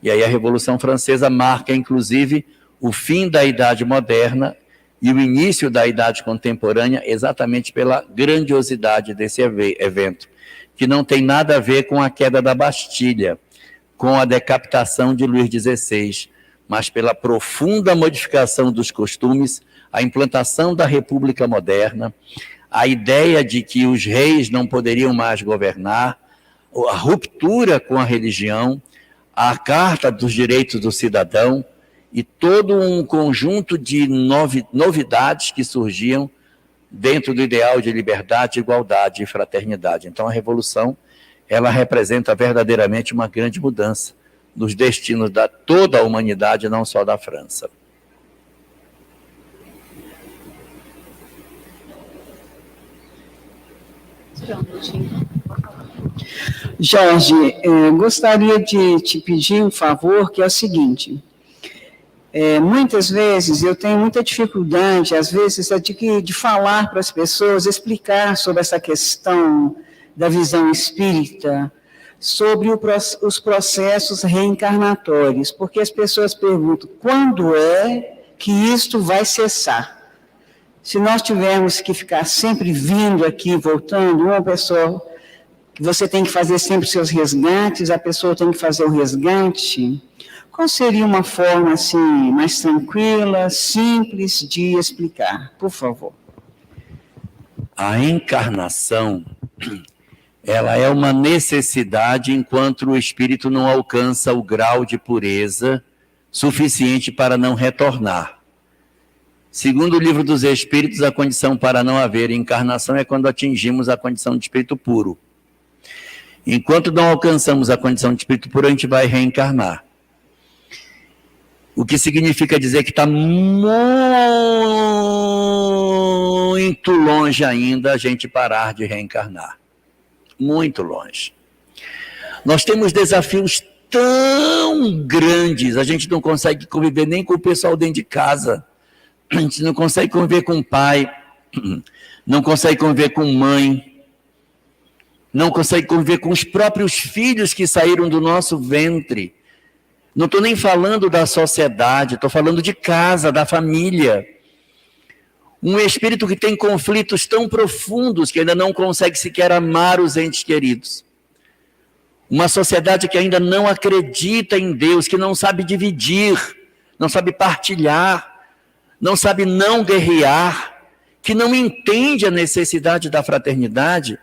E aí a Revolução Francesa marca, inclusive, o fim da Idade Moderna e o início da Idade Contemporânea, exatamente pela grandiosidade desse evento, que não tem nada a ver com a queda da Bastilha, com a decapitação de Luís XVI, mas pela profunda modificação dos costumes, a implantação da República Moderna, a ideia de que os reis não poderiam mais governar, a ruptura com a religião, a Carta dos Direitos do Cidadão e todo um conjunto de novidades que surgiam dentro do ideal de liberdade, igualdade e fraternidade. Então a Revolução, ela representa verdadeiramente uma grande mudança nos destinos de toda a humanidade, não só da França. Jorge, gostaria de te pedir um favor, que é o seguinte. Muitas vezes eu tenho muita dificuldade, às vezes, de falar para as pessoas, explicar sobre essa questão da visão espírita, sobre os processos reencarnatórios, porque as pessoas perguntam, quando é que isto vai cessar? Se nós tivermos que ficar sempre vindo aqui, voltando, uma pessoa, que você tem que fazer sempre seus resgates, a pessoa tem que fazer o resgate, qual seria uma forma assim, mais tranquila, simples de explicar? Por favor. A encarnação, ela é uma necessidade enquanto o espírito não alcança o grau de pureza suficiente para não retornar. Segundo o Livro dos Espíritos, a condição para não haver encarnação é quando atingimos a condição de espírito puro. Enquanto não alcançamos a condição de espírito puro, a gente vai reencarnar. O que significa dizer que está muito longe ainda a gente parar de reencarnar. Muito longe. Nós temos desafios tão grandes, a gente não consegue conviver nem com o pessoal dentro de casa, a gente não consegue conviver com o pai, não consegue conviver com mãe, não consegue conviver com os próprios filhos que saíram do nosso ventre. Não estou nem falando da sociedade, estou falando de casa, da família. Um espírito que tem conflitos tão profundos que ainda não consegue sequer amar os entes queridos. Uma sociedade que ainda não acredita em Deus, que não sabe dividir, não sabe partilhar, não sabe não guerrear, que não entende a necessidade da fraternidade.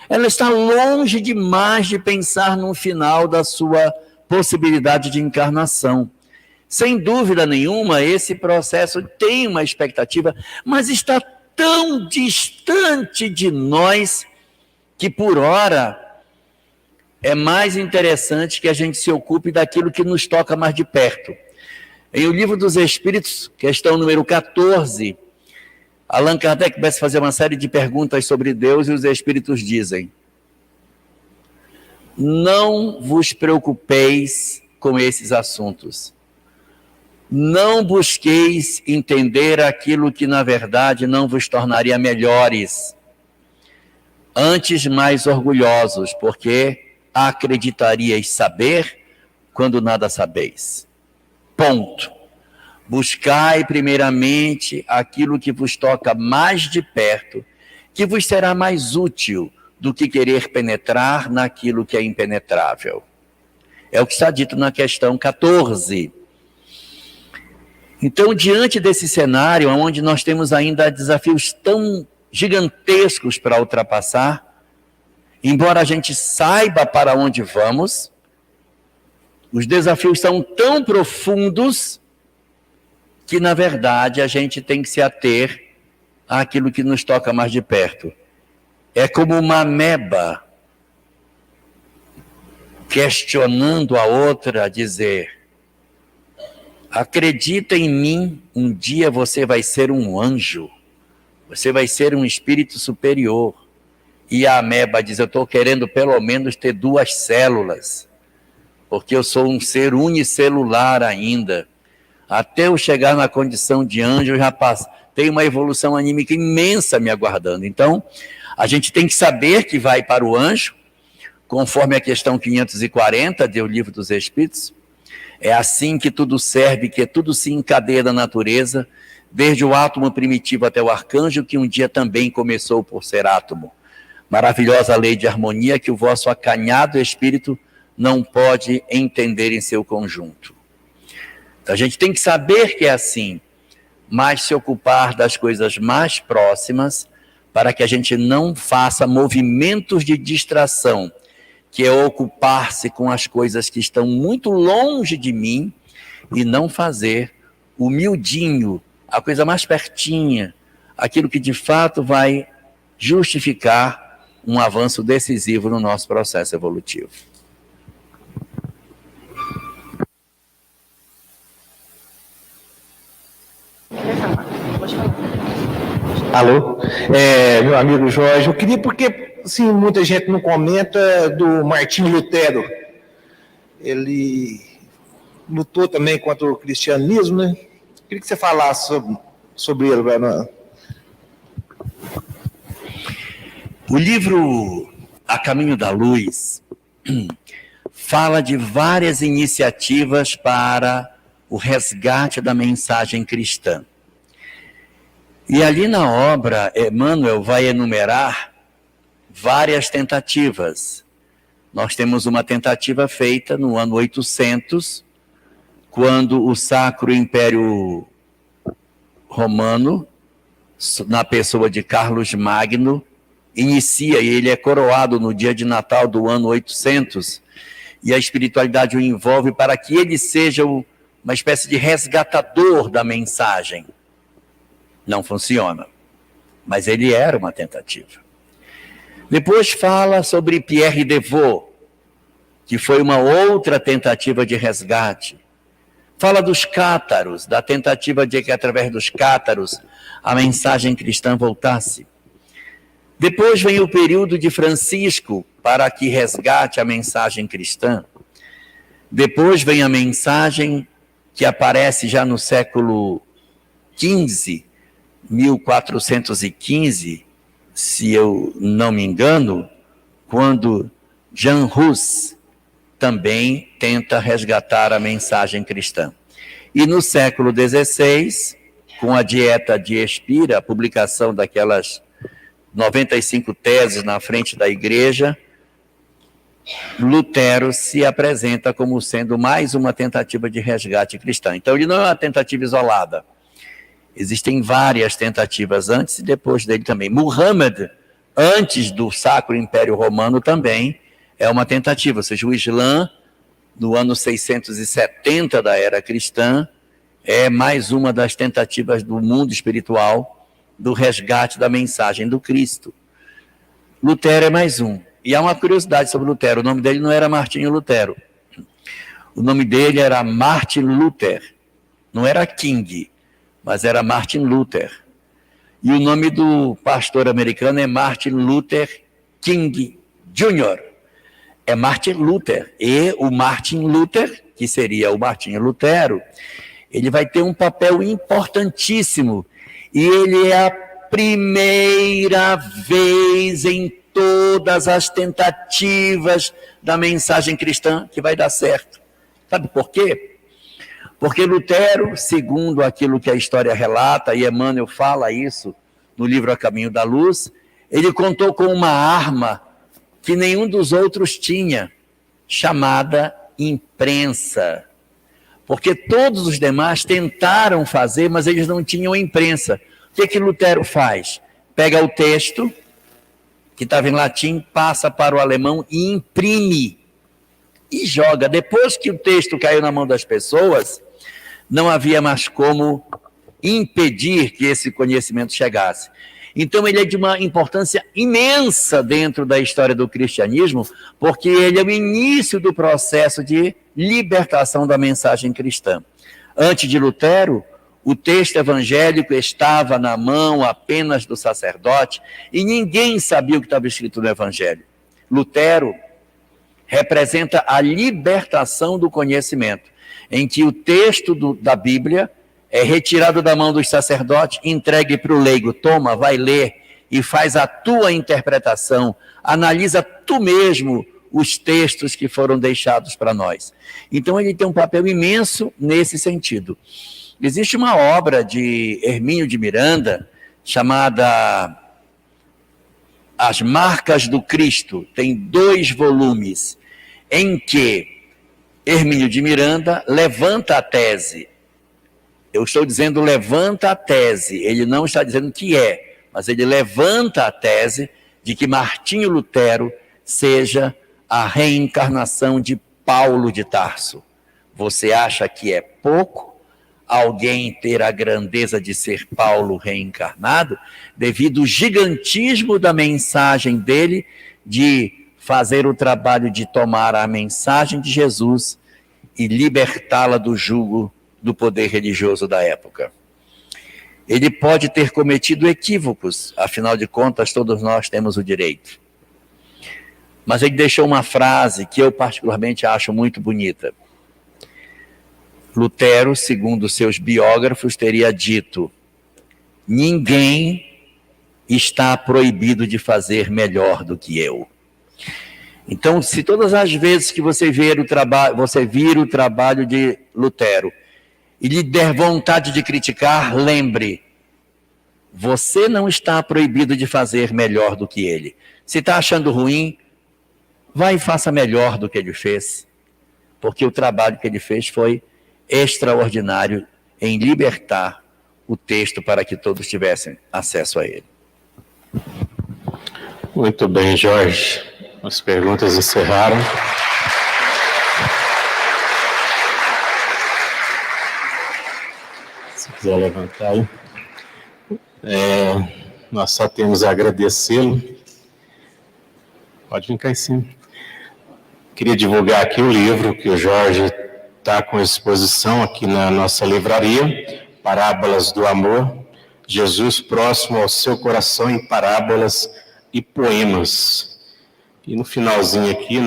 Ela está longe demais de pensar no final da sua possibilidade de encarnação. Sem dúvida nenhuma, esse processo tem uma expectativa, mas está tão distante de nós que, por hora, é mais interessante que a gente se ocupe daquilo que nos toca mais de perto. Em O Livro dos Espíritos, questão número 14, Allan Kardec começa a fazer uma série de perguntas sobre Deus e os Espíritos dizem: não vos preocupeis com esses assuntos. Não busqueis entender aquilo que na verdade não vos tornaria melhores, antes mais orgulhosos, porque acreditaríeis saber quando nada sabeis. Ponto. Buscai primeiramente aquilo que vos toca mais de perto, que vos será mais útil do que querer penetrar naquilo que é impenetrável. É o que está dito na questão 14. Então, diante desse cenário, onde nós temos ainda desafios tão gigantescos para ultrapassar, embora a gente saiba para onde vamos, os desafios são tão profundos que, na verdade, a gente tem que se ater àquilo que nos toca mais de perto. É como uma ameba questionando a outra, dizer: acredita em mim, um dia você vai ser um anjo, você vai ser um espírito superior. E a ameba diz: eu estou querendo pelo menos ter 2 células, porque eu sou um ser unicelular ainda. Até eu chegar na condição de anjo, eu já tem uma evolução anímica imensa me aguardando. Então, a gente tem que saber que vai para o anjo, conforme a questão 540 do Livro dos Espíritos. É assim que tudo serve, que tudo se encadeia da natureza, desde o átomo primitivo até o arcanjo, que um dia também começou por ser átomo. Maravilhosa lei de harmonia que o vosso acanhado espírito não pode entender em seu conjunto. Então, a gente tem que saber que é assim, mas se ocupar das coisas mais próximas, para que a gente não faça movimentos de distração, que é ocupar-se com as coisas que estão muito longe de mim e não fazer o miudinho, a coisa mais pertinha, aquilo que de fato vai justificar um avanço decisivo no nosso processo evolutivo. Alô? Meu amigo Jorge, eu queria, porque assim, muita gente não comenta do Martinho Lutero. Ele lutou também contra o cristianismo, né? Queria que você falasse sobre ele, Bruno. O livro A Caminho da Luz fala de várias iniciativas para o resgate da mensagem cristã. E ali na obra, Emmanuel vai enumerar várias tentativas. Nós temos uma tentativa feita no ano 800, quando o Sacro Império Romano, na pessoa de Carlos Magno, inicia, e ele é coroado no dia de Natal do ano 800, e a espiritualidade o envolve para que ele seja uma espécie de resgatador da mensagem. Não funciona, mas ele era uma tentativa. Depois fala sobre Pierre Devaux, que foi uma outra tentativa de resgate. Fala dos cátaros, da tentativa de que através dos cátaros a mensagem cristã voltasse. Depois vem o período de Francisco, para que resgate a mensagem cristã. Depois vem a mensagem que aparece já no século XV, 1415, se eu não me engano, quando Jean Hus também tenta resgatar a mensagem cristã. E no século XVI, com a Dieta de Espira, a publicação daquelas 95 teses na frente da igreja, Lutero se apresenta como sendo mais uma tentativa de resgate cristão. Então, ele não é uma tentativa isolada. Existem várias tentativas antes e depois dele também. Muhammad, antes do Sacro Império Romano, também é uma tentativa. Ou seja, o Islã, no ano 670 da era cristã, é mais uma das tentativas do mundo espiritual do resgate da mensagem do Cristo. Lutero é mais um. E há uma curiosidade sobre Lutero. O nome dele não era Martinho Lutero. O nome dele era Martin Luther. Não era King, mas era Martin Luther. E o nome do pastor americano é Martin Luther King Jr. É Martin Luther. E o Martin Luther, que seria o Martinho Lutero, ele vai ter um papel importantíssimo. E ele é a primeira vez em todas as tentativas da mensagem cristã que vai dar certo. Sabe por quê? Porque Lutero, segundo aquilo que a história relata, e Emmanuel fala isso no livro A Caminho da Luz, ele contou com uma arma que nenhum dos outros tinha, chamada imprensa. Porque todos os demais tentaram fazer, mas eles não tinham imprensa. O que Lutero faz? Pega o texto, que estava em latim, passa para o alemão e imprime. E joga. Depois que o texto caiu na mão das pessoas, não havia mais como impedir que esse conhecimento chegasse. Então ele é de uma importância imensa dentro da história do cristianismo, porque ele é o início do processo de libertação da mensagem cristã. Antes de Lutero, o texto evangélico estava na mão apenas do sacerdote e ninguém sabia o que estava escrito no evangelho. Lutero representa a libertação do conhecimento, em que o texto da Bíblia é retirado da mão dos sacerdotes, entregue para o leigo, toma, vai ler e faz a tua interpretação, analisa tu mesmo os textos que foram deixados para nós. Então ele tem um papel imenso nesse sentido. Existe uma obra de Hermínio de Miranda, chamada As Marcas do Cristo, tem 2 volumes, em que Hermínio de Miranda levanta a tese. Eu estou dizendo levanta a tese, ele não está dizendo que é, mas ele levanta a tese de que Martinho Lutero seja a reencarnação de Paulo de Tarso. Você acha que é pouco alguém ter a grandeza de ser Paulo reencarnado, devido ao gigantismo da mensagem dele, de fazer o trabalho de tomar a mensagem de Jesus e libertá-la do jugo do poder religioso da época. Ele pode ter cometido equívocos, afinal de contas, todos nós temos o direito. Mas ele deixou uma frase que eu particularmente acho muito bonita. Lutero, segundo seus biógrafos, teria dito: ninguém está proibido de fazer melhor do que eu. Então, se todas as vezes que você vir o trabalho de Lutero e lhe der vontade de criticar, lembre, você não está proibido de fazer melhor do que ele. Se está achando ruim, vai e faça melhor do que ele fez, porque o trabalho que ele fez foi extraordinário em libertar o texto para que todos tivessem acesso a ele. Muito bem, Jorge. As perguntas encerraram. Se quiser levantar aí. Nós só temos a agradecê-lo. Pode vir cá em cima. Queria divulgar aqui o livro que o Jorge está com exposição aqui na nossa livraria, Parábolas do Amor, Jesus próximo ao seu coração em parábolas e poemas. E no finalzinho aqui,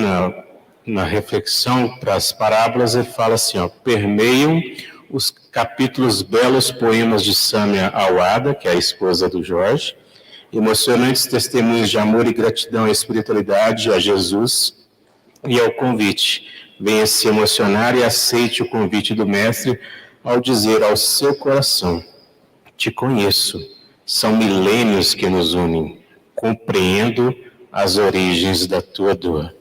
na reflexão para as parábolas, ele fala assim, permeiam os capítulos belos poemas de Sâmia Awada, que é a esposa do Jorge, emocionantes testemunhos de amor e gratidão à espiritualidade, a Jesus e ao convite. Venha se emocionar e aceite o convite do Mestre ao dizer ao seu coração: te conheço, são milênios que nos unem, compreendo as origens da tua dor.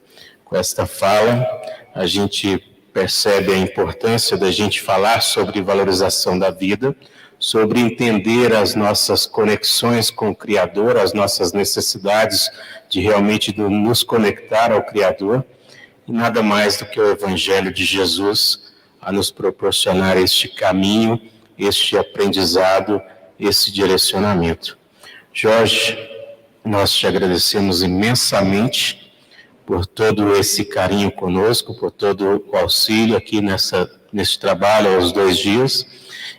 Com esta fala, a gente percebe a importância da gente falar sobre valorização da vida, sobre entender as nossas conexões com o Criador, as nossas necessidades de realmente nos conectar ao Criador, e nada mais do que o Evangelho de Jesus a nos proporcionar este caminho, este aprendizado, esse direcionamento. Jorge, nós te agradecemos imensamente por todo esse carinho conosco, por todo o auxílio aqui nesse trabalho aos 2 dias,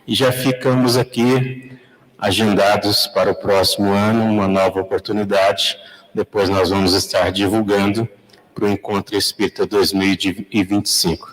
e já ficamos aqui agendados para o próximo ano, uma nova oportunidade. Depois nós vamos estar divulgando para o Encontro Espírita 2025.